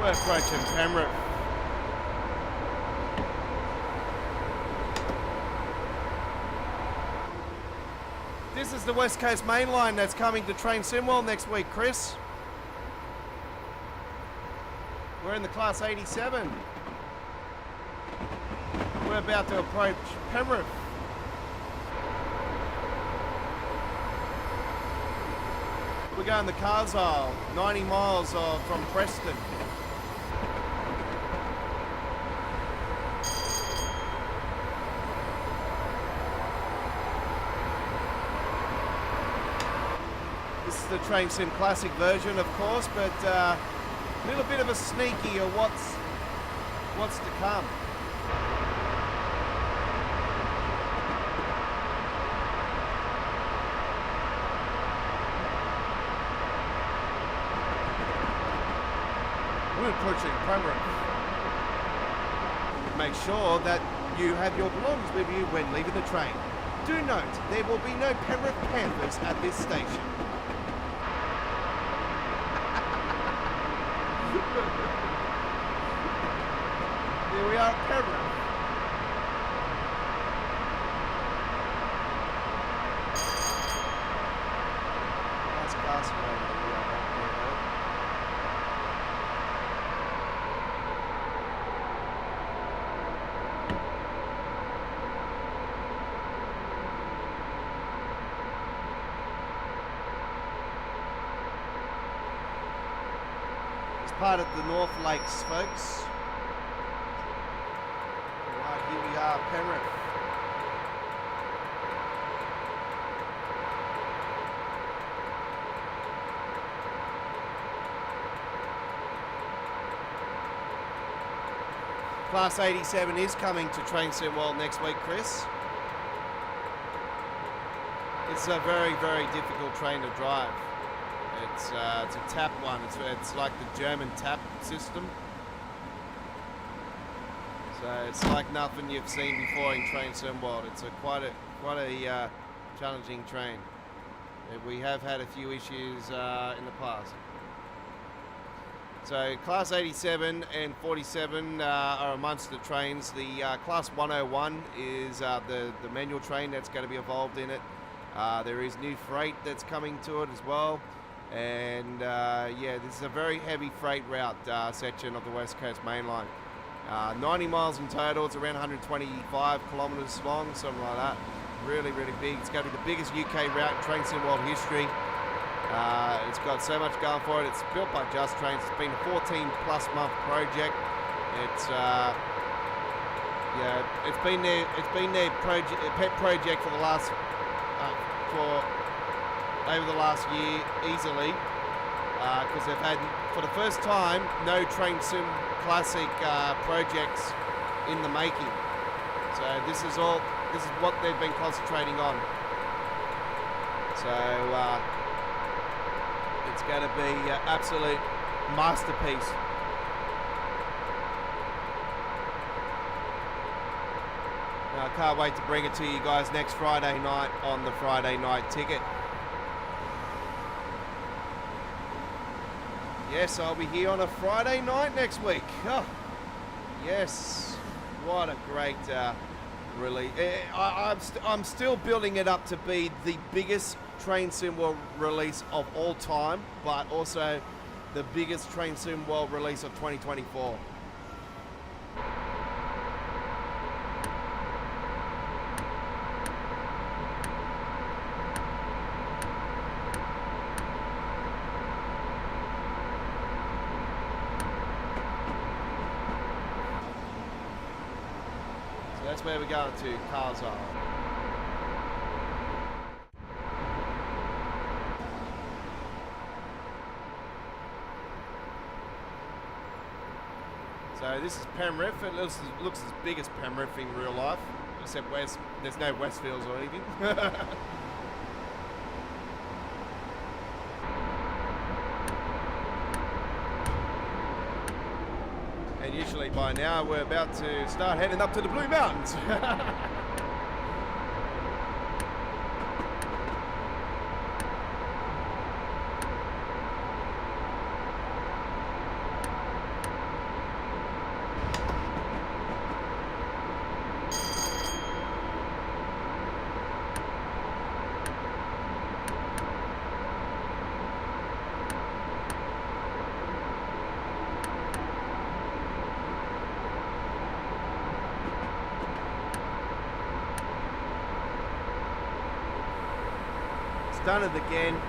We're approaching Penrith. This is the West Coast Main Line that's coming to Train Simwell next week, Chris. We're in the Class 87. We're about to approach Penrith. We're going to Carlisle, 90 miles from Preston. This is the Train Sim Classic version, of course, but a little bit of a sneaky of what's to come. We're approaching Penrith. Make sure that you have your belongings with you when leaving the train. Do note, there will be no Penrith Panthers at this station. Here we are at Penrith. Nice class over there. Part of the North Lakes, folks. Right, here we are, Penrith. Class 87 is coming to Train Sim World next week, Chris. It's a very, very difficult train to drive. It's a tap one. It's like the German tap system. So it's like nothing you've seen before in Train Sim World. It's quite a challenging train. We have had a few issues in the past. So Class 87 and 47 are amongst the trains. The Class 101 is the manual train that's going to be involved in it. There is new freight that's coming to it as well. And yeah, this is a very heavy freight route section of the West Coast Main Line. 90 miles in total. It's around 125 kilometres long, something like that. Really, really big. It's going to be the biggest UK route in Train Sim World history. It's got so much going for it. It's built by Just Trains. It's been a 14+ month project. It's yeah, it's been their pet project for the last over the last year easily, because they've had, for the first time, no Train Sim Classic projects in the making. So this is what they've been concentrating on. So it's going to be an absolute masterpiece. I can't wait to bring it to you guys next Friday night on the Friday Night Ticket. Yes, I'll be here on a Friday night next week. Oh, yes, what a great release. I'm still building it up to be the biggest Train Sim World release of all time, but also the biggest Train Sim World release of 2024. That's where we're going to, Carlisle. So this is Penrith. It looks as big as Penrith in real life, except there's no Westfields or anything. And usually by now we're about to start heading up to the Blue Mountains. done it again.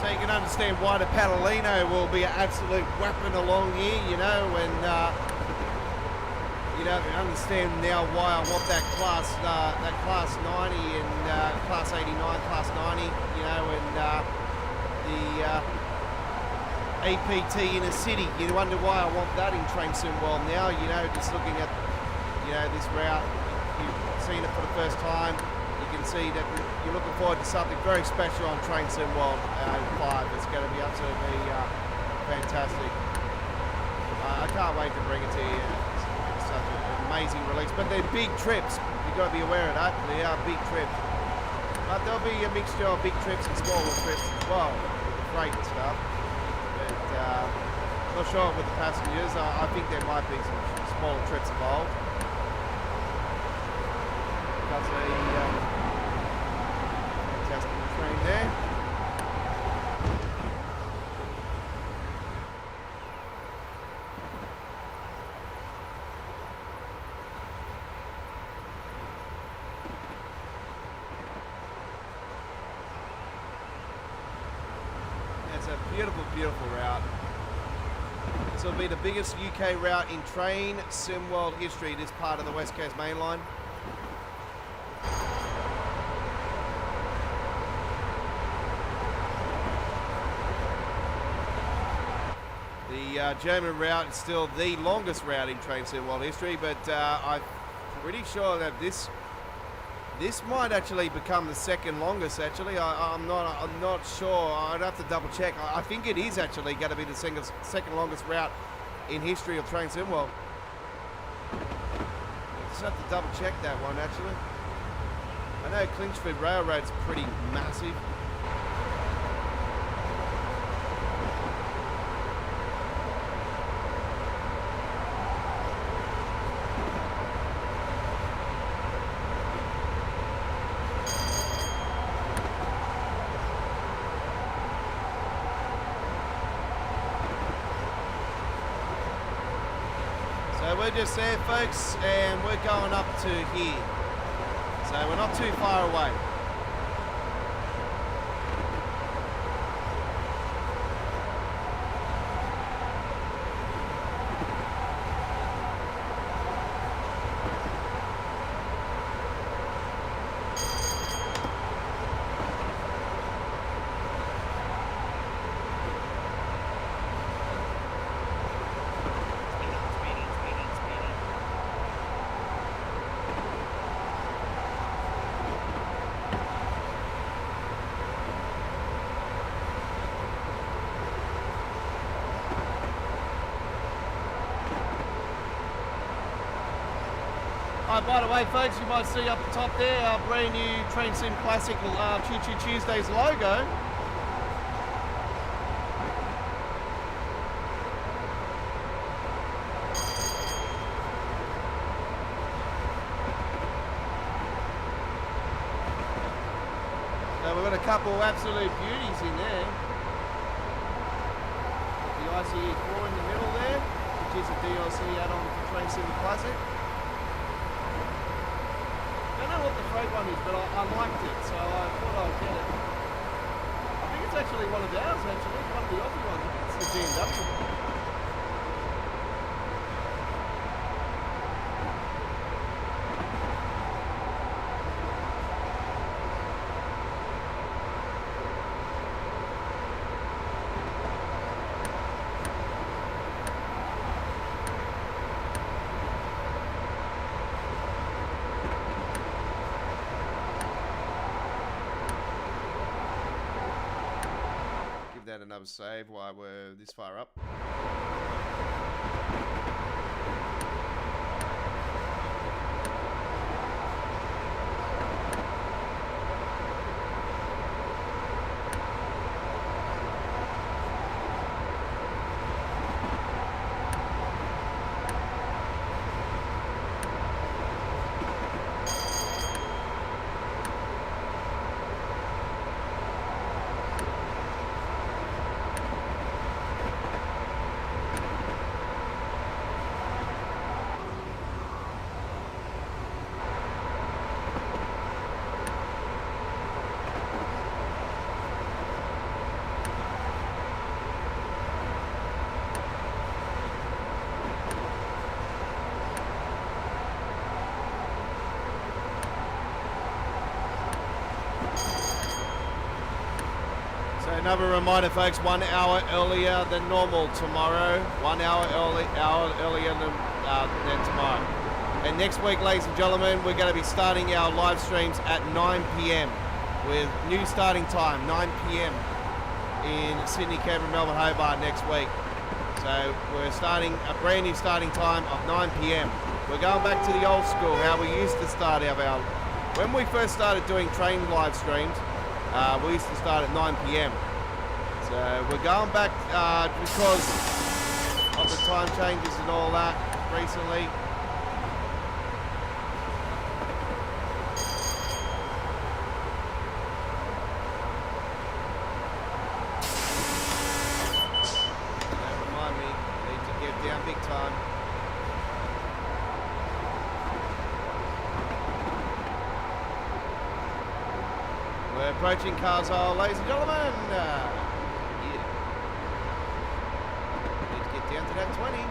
So you can understand why the Palomino will be an absolute weapon along here, you know, and you know, you understand now why I want that class 90 and class 89, class 90, you know, and the APT in a city. You wonder why I want that in Train Sim World now, you know, just looking at, you know, this route. You've seen it for the first time. You can see that you're looking forward to something very special on Train Sim World 5. It's going to be absolutely fantastic. I can't wait to bring it to you. It's such an amazing release. But they're big trips. You've got to be aware of that. They are big trips. But there'll be a mixture of big trips and smaller trips as well, with the freight and stuff. But not sure with the passengers. I think there might be some smaller trips involved. That's a fantastic train there. It's a beautiful, beautiful route. This will be the biggest UK route in train sim world history, this part of the West Coast Main Line. The German route is still the longest route in train sim world history, but I'm pretty sure that this might actually become the second longest. Actually, I'm not sure. I'd have to double check. I think it is actually going to be the second longest route in history of train sim world. Just have to double check that one actually. I know Clinchford Railroad's pretty massive. We're just there, folks, and we're going up to here. So we're not too far away. By the way, folks, you might see up the top there our brand new Train Sim Classic Choo Choo Tuesdays logo. So we've got a couple of absolute beauties in there. The ICE4 in the middle there, which is a DLC add-on to Train Sim Classic. I don't know what the freight one is, but I liked it, so I thought I'd get it. I think it's actually one of ours, actually, one of the Aussie ones. I think it's the BMW. Another save while we're this far up. Another reminder, folks, 1 hour earlier than normal tomorrow. 1 hour earlier than tomorrow. And next week, ladies and gentlemen, we're going to be starting our live streams at 9 p.m. with new starting time, 9 p.m. in Sydney, Canberra, Melbourne, Hobart next week. So we're starting a brand new starting time of 9 p.m. We're going back to the old school, how we used to start our... When we first started doing train live streams, we used to start at 9 p.m. So we're going back because of the time changes and all that. recently. Don't remind me, I need to get down big time. We're approaching Carlisle, ladies and gentlemen. Yeah. Need to get down to that 20.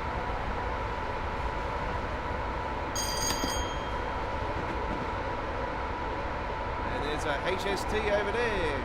And there's a HST over there.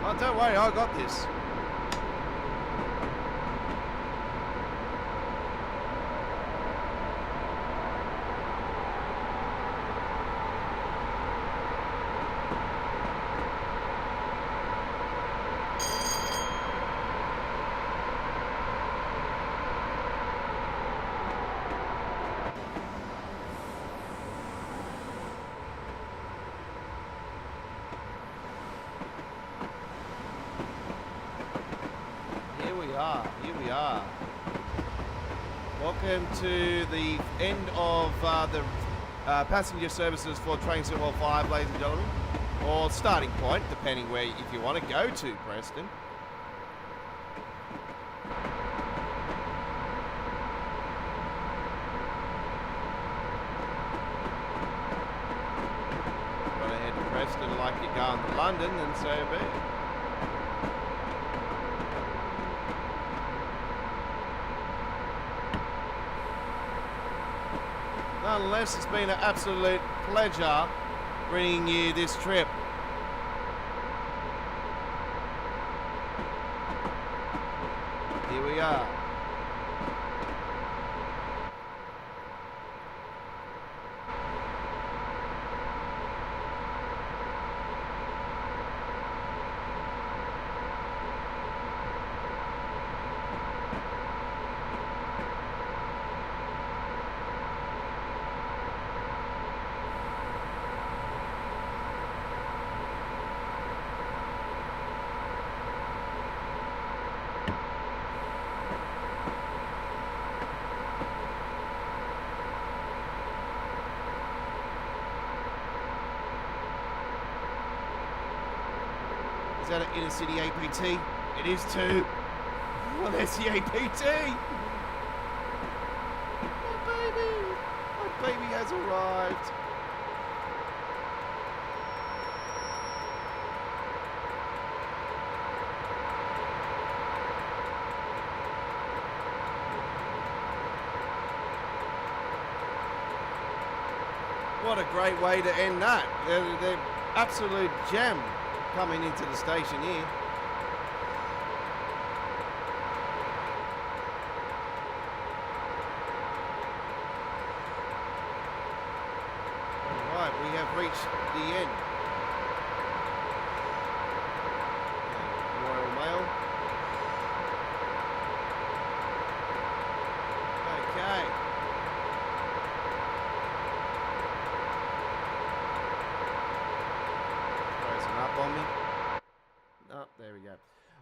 Oh, don't worry, I got this. Here we are. Welcome to the end of the passenger services for Train Symbol 5, ladies and gentlemen. Or starting point, depending where, if you want to go to, Preston. Want to head to Preston like you're going to London, and so be it. Nonetheless, it's been an absolute pleasure bringing you this trip. Here we are. Is that an inner city APT? It is too. Well, there's the APT. My baby has arrived. What a great way to end that. They're absolute gem coming into the station here. All right, we have reached the end. Royal Mail. Okay. Up on me. Oh, there we go.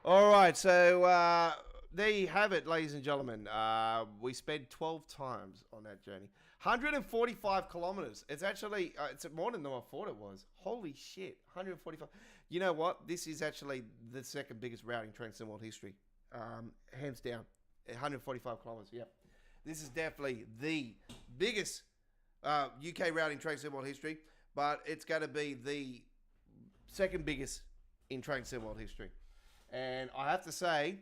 All right, so there you have it, ladies and gentlemen. We spent 12 times on that journey. 145 kilometers. It's actually, it's more than I thought it was. Holy shit, 145. You know what? This is actually the second biggest route in Train Sim World history. Hands down. 145 kilometers, yep. This is definitely the biggest UK route in Train Sim World history, but it's going to be the second biggest in Train Sim World history. And I have to say,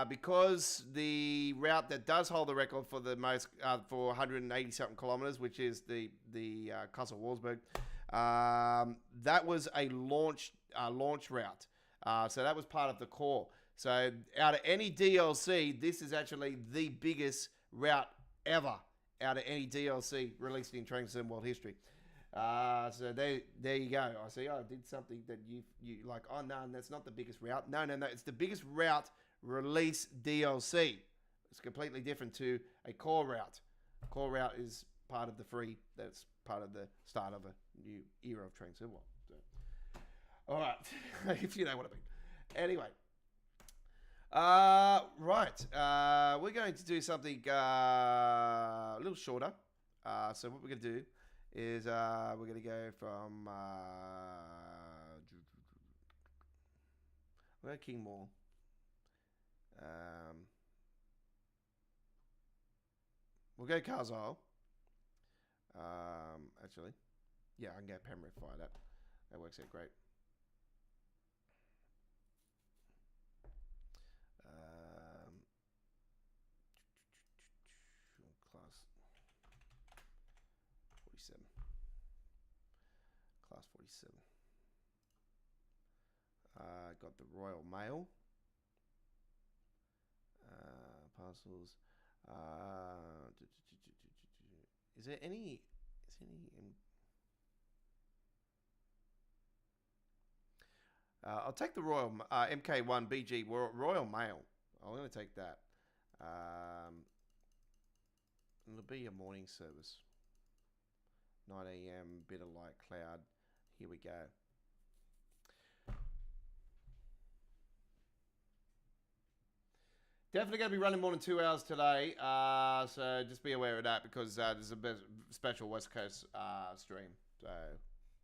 because the route that does hold the record for the most, for 180 something kilometers, which is the Castle Wolfsburg, that was a launch route. So that was part of the core. So out of any DLC, this is actually the biggest route ever out of any DLC released in Train Sim World history. So there you go. I see. I did something that you like. Oh no, that's not the biggest route. No, it's the biggest route release DLC. It's completely different to a core route. A core route is part of the free. That's part of the start of a new era of Train Sim World. So, all right, if you know what I mean. Anyway, right. We're going to do something a little shorter. So what we're going to do is we're going to go from we're going to King Mall. We'll go Carlisle. Actually, yeah, I can go Penrith fire that. That works out great. Class 47. Class 47. Got the Royal Mail. Parcels. Is there any? I'll take the Royal MK1 BG Royal Mail. I'm going to take that. It'll be a morning service. 9 a.m. Bit of light cloud. Here we go. Definitely going to be running more than 2 hours today, so just be aware of that because there's a special West Coast stream. So,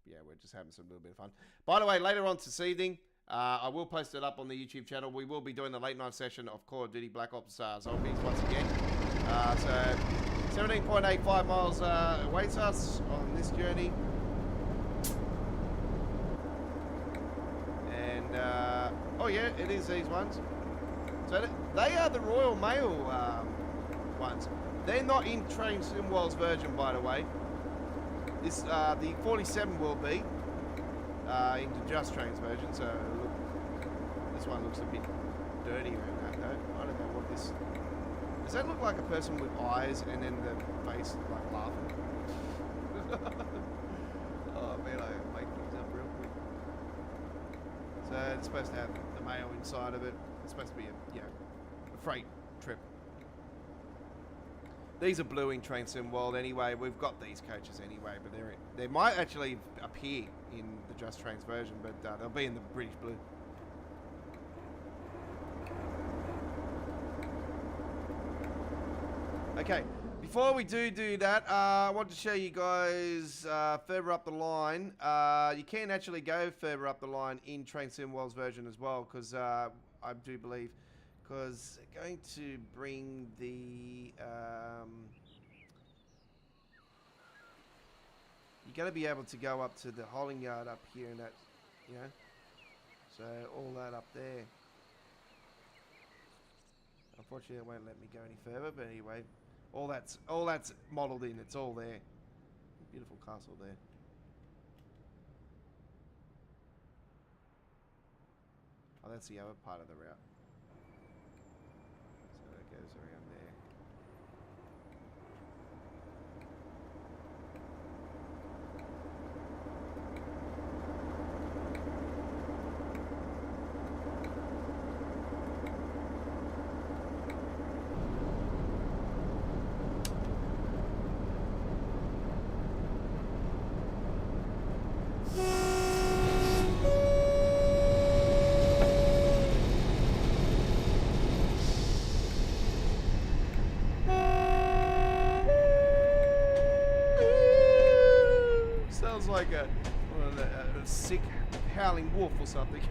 yeah, we're just having some little bit of fun. By the way, later on this evening, I will post it up on the YouTube channel. We will be doing the late night session of Call of Duty Black Ops Zombies once again. So, 17.85 miles awaits us on this journey. And, oh yeah, it is these ones. So they are the Royal Mail ones. They're not in Train Sim World's version, by the way. This the 47 will be into Just Train's version. So look, this one looks a bit dirty around that though. I don't know what this. Does that look like a person with eyes and then the face like laughing? Oh man, I make things up real quick. So it's supposed to have the mail inside of it. It's supposed to be a freight trip. These are blue in Train Sim World anyway. We've got these coaches anyway, but they might actually appear in the Just Trains version, but they'll be in the British blue. Okay, before we do that, I want to show you guys further up the line. You can actually go further up the line in Train Sim World's version as well, because I do believe, because they're going to bring the you're going to be able to go up to the holding yard up here and that, you know, so all that up there. Unfortunately, it won't let me go any further, but anyway, all that's modelled in. It's all there. Beautiful castle there. Oh, that's the other part of the route. So it goes around there. Like a sick howling wolf or something.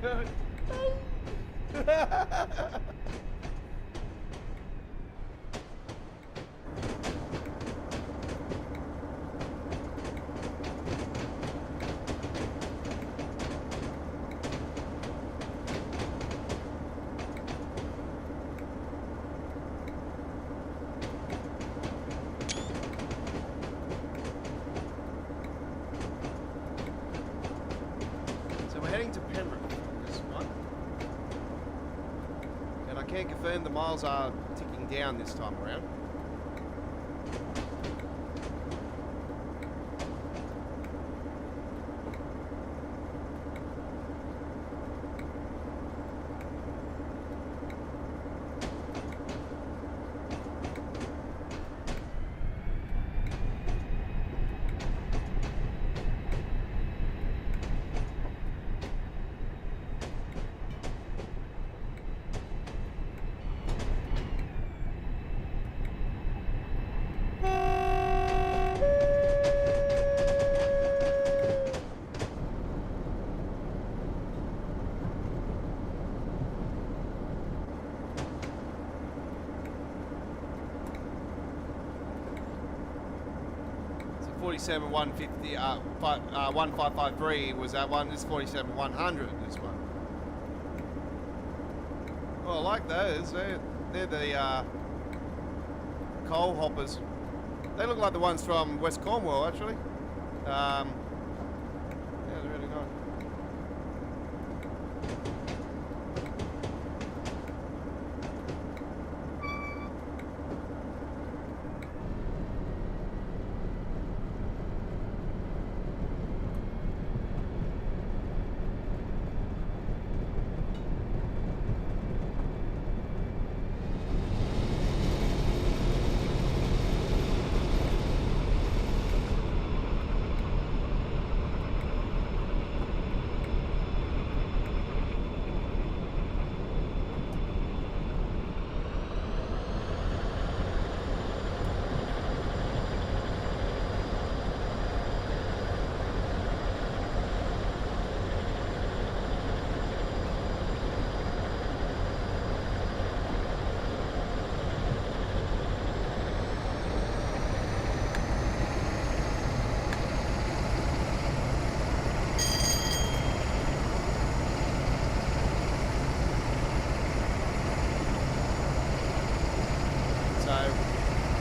The miles are ticking down this time around. 47 150 1553 was that one. This is 47 100. This one. Oh, I like those. They're the coal hoppers. They look like the ones from West Cornwall, actually. Yeah, they're really nice.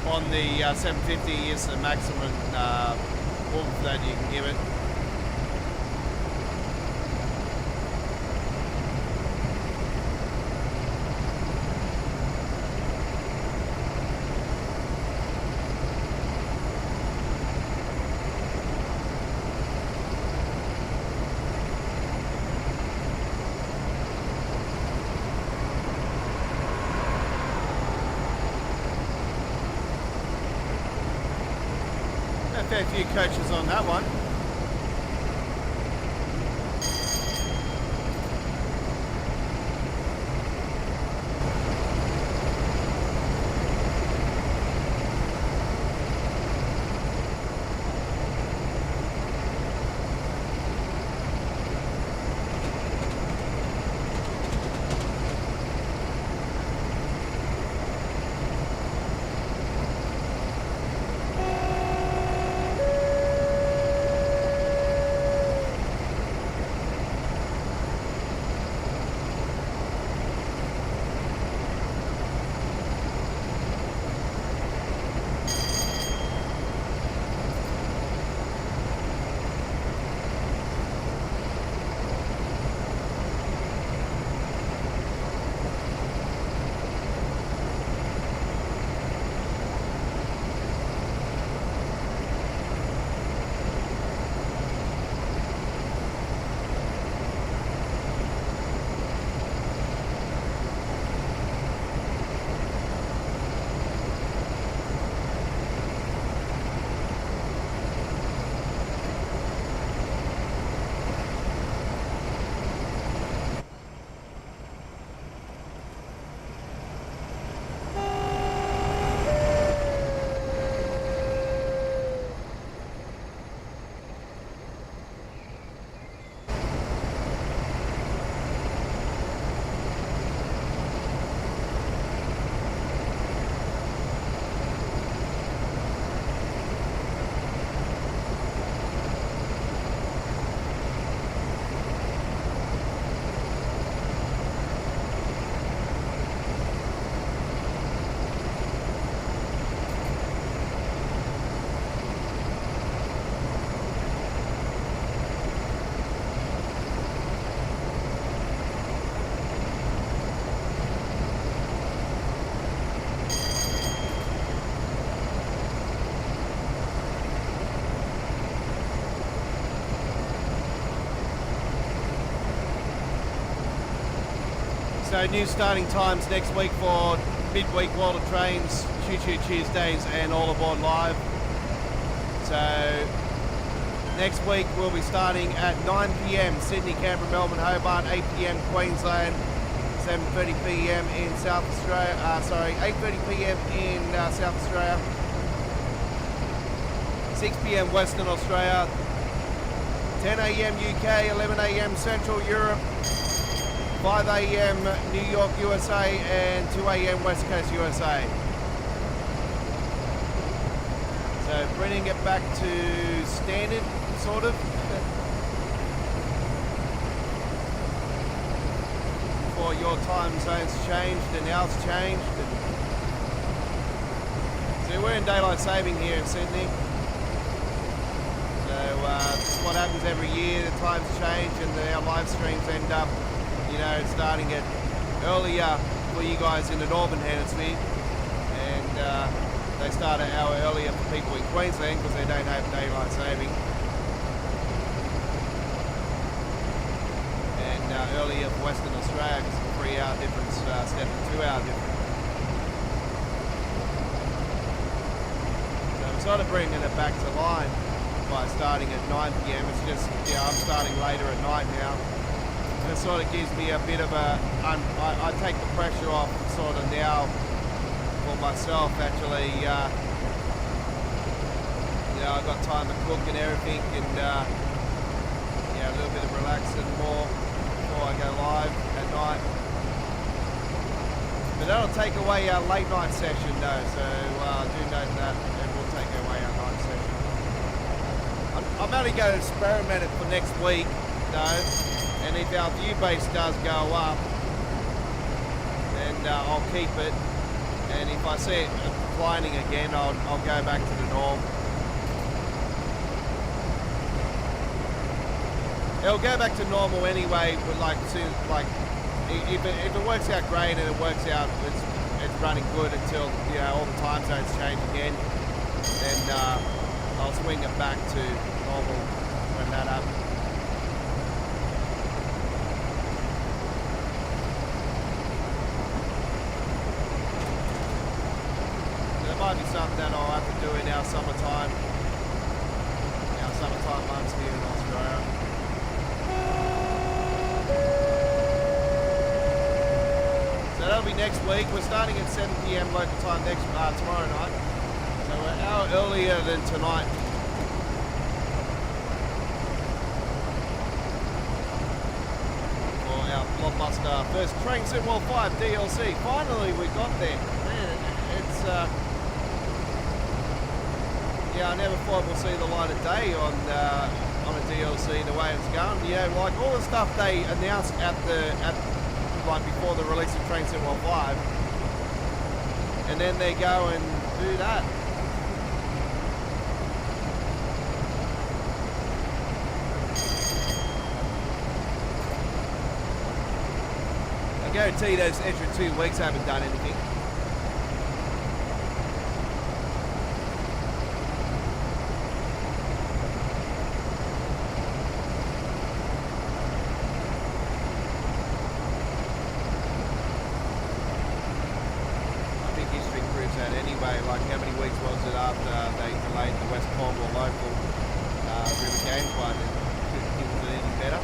On the 750 is the maximum oomph that you can give it. A fair few coaches on that one. So new starting times next week for midweek World of Trains, Choo Choo Tuesdays and All Aboard Live. So next week we'll be starting at 9 PM Sydney, Canberra, Melbourne, Hobart, 8 PM Queensland, 7:30 PM in South Australia, 8:30 PM in South Australia, 6 PM Western Australia, 10 AM UK, 11 AM Central Europe, 5 AM New York, USA, and 2 AM West Coast, USA. So So bringing it back to standard, sort of. Before your time zone's changed and ours changed. So we're in daylight saving here in Sydney. So this is what happens every year. The times change and our live streams end up, you know, starting it earlier for you guys in the Northern Hemisphere. And they start an hour earlier for people in Queensland because they don't have daylight saving. And earlier for Western Australia because of a 3-hour difference instead of a 2-hour difference. So I'm sort of bringing it back to line by starting at 9 PM. It's just, you know, I'm starting later at night now. And it sort of gives me a bit of a, I take the pressure off sort of now for myself actually. You know, I've got time to cook and everything and yeah, a little bit of relaxing more before I go live at night. But that'll take away our late night session though, so do note that it will take away our night session. I'm only going to experiment it for next week though, and if our view base does go up, then I'll keep it, and if I see it declining again, I'll go back to the norm. It'll go back to normal anyway, but like if it works out great and it works out, it's running good until, you know, all the time zones change again, then I'll swing it back to normal when that happens. There might be something that I'll have to do in our summertime months here in Australia. So that'll be next week. We're starting at 7 PM local time tomorrow night. So we're an hour earlier than tonight. For our blockbuster first Train Sim World 5 DLC. Finally we got there. Man, it's yeah, I never thought we'll see the light of day on a DLC the way it's going. You know, like all the stuff they announced like before the release of Train Sim World 5, and then they go and do that. I guarantee those extra 2 weeks haven't done anything. Like how many weeks was it after they delayed the West Cornwall local River Games one, and it was any better?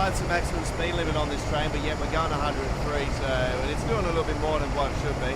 Is the maximum speed limit on this train, but yet we're going 103, so it's doing a little bit more than what it should be.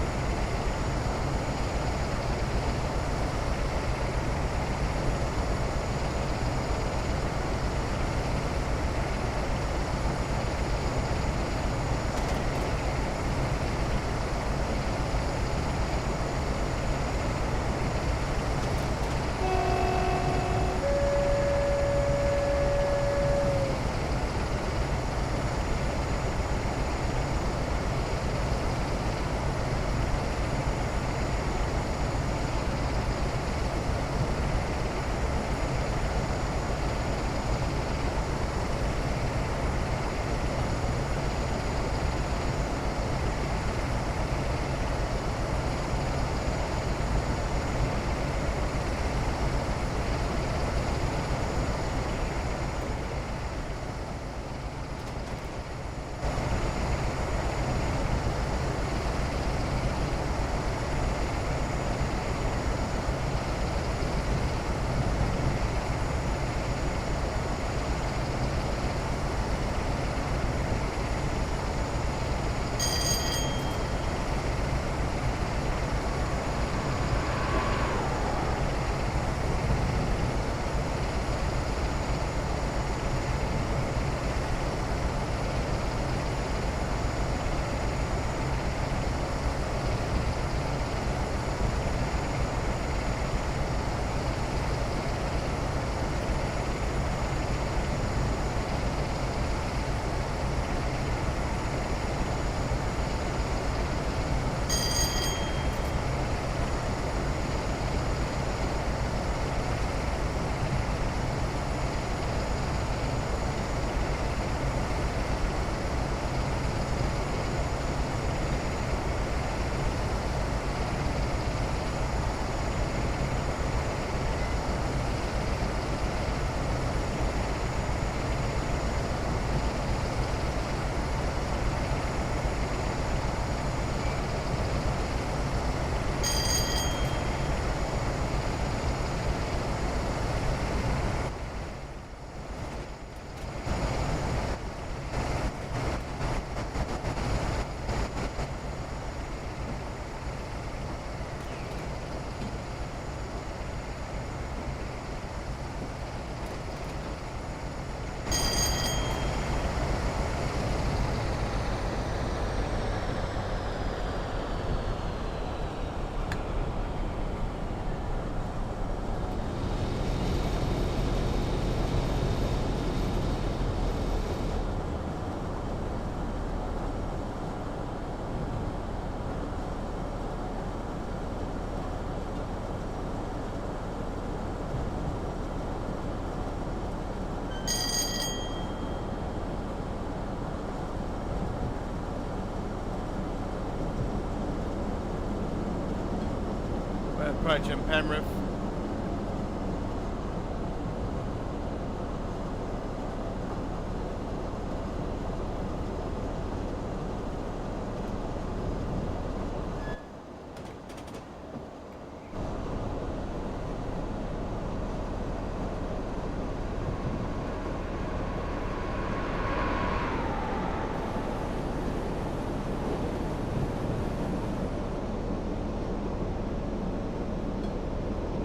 approaching Penrith.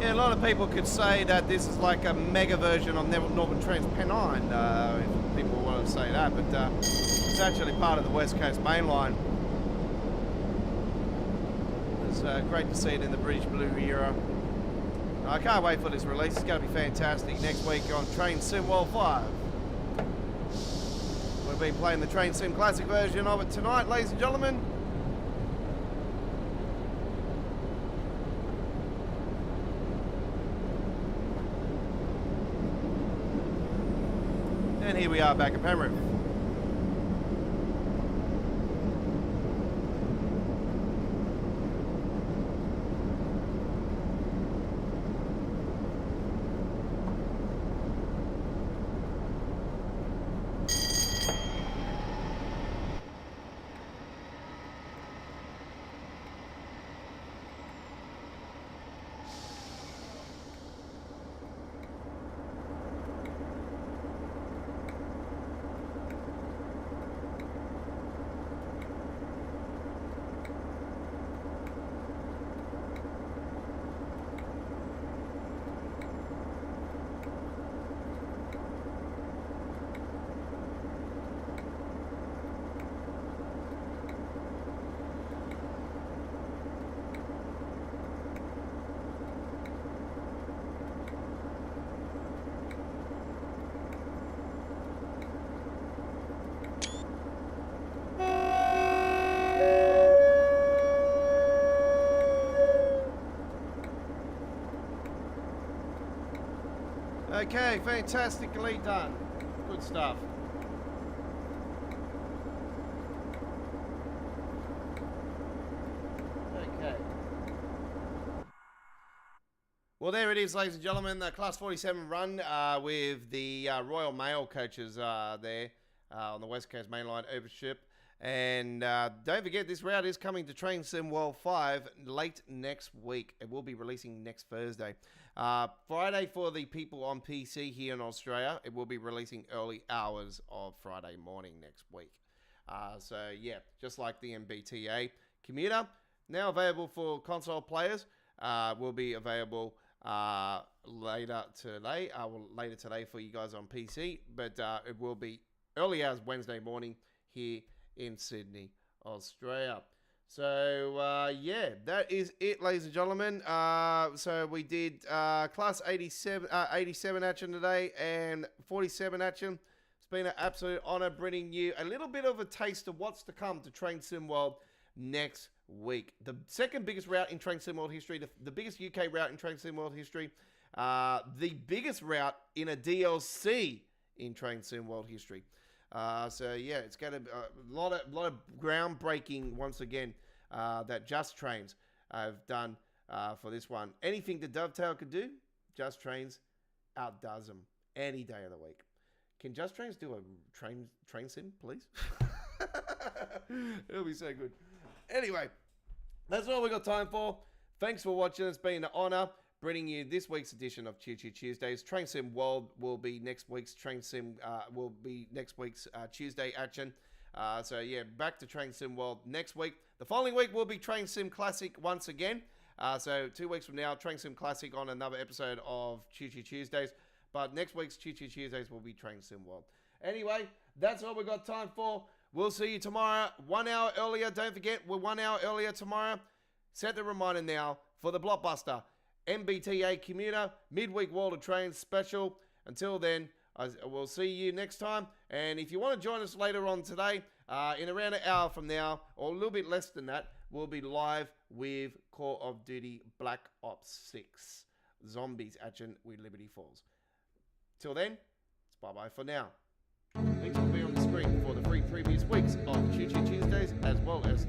A lot of people could say that this is like a mega version of Northern Trans Pennine, if people want to say that, but it's actually part of the West Coast Main Line. It's great to see it in the British Blue era. I can't wait for this release. It's going to be fantastic next week on Train Sim World 5. We'll be playing the Train Sim Classic version of it tonight, ladies and gentlemen. And here we are back at Penrith. Okay, fantastically done. Good stuff. Okay. Well, there it is, ladies and gentlemen, the Class 47 run with the Royal Mail coaches there on the West Coast Mainline Overship. And don't forget, this route is coming to Train Sim World 5 late next week. It will be releasing next Thursday. Friday for the people on PC here in Australia. It will be releasing early hours of Friday morning next week. So, yeah, just like the MBTA commuter, now available for console players, will be available later today. Later today for you guys on PC, but it will be early hours Wednesday morning here in Sydney, Australia. So, yeah, that is it, ladies and gentlemen. So we did Class 87 action today and 47 action. It's been an absolute honour bringing you a little bit of a taste of what's to come to Train Sim World next week. The second biggest route in Train Sim World history, the biggest UK route in Train Sim World history, the biggest route in a DLC in Train Sim World history. So yeah, it's going to be a lot of groundbreaking once again that Just Trains have done for this one. Anything that Dovetail could do, Just Trains outdoes them any day of the week. Can Just Trains do a train sim, please? It'll be so good. Anyway, that's all we got time for. Thanks for watching. It's been an honor bringing you this week's edition of Choo Choo Tuesdays. Train Sim World will be next week's Tuesday action. So yeah, back to Train Sim World next week. The following week will be Train Sim Classic once again. So 2 weeks from now, Train Sim Classic on another episode of Choo Choo Tuesdays. But next week's Choo Choo Tuesdays will be Train Sim World. Anyway, that's all we got time for. We'll see you tomorrow, 1 hour earlier. Don't forget, we're 1 hour earlier tomorrow. Set the reminder now for the Blockbuster MBTA Commuter Midweek World of Trains special. Until then, we'll see you next time. And if you want to join us later on today, in around an hour from now, or a little bit less than that, we'll be live with Call of Duty Black Ops 6 Zombies action with Liberty Falls. Till then, it's bye-bye for now. Links will be on the screen for the 3 previous weeks of Choo Choo Tuesdays, as well as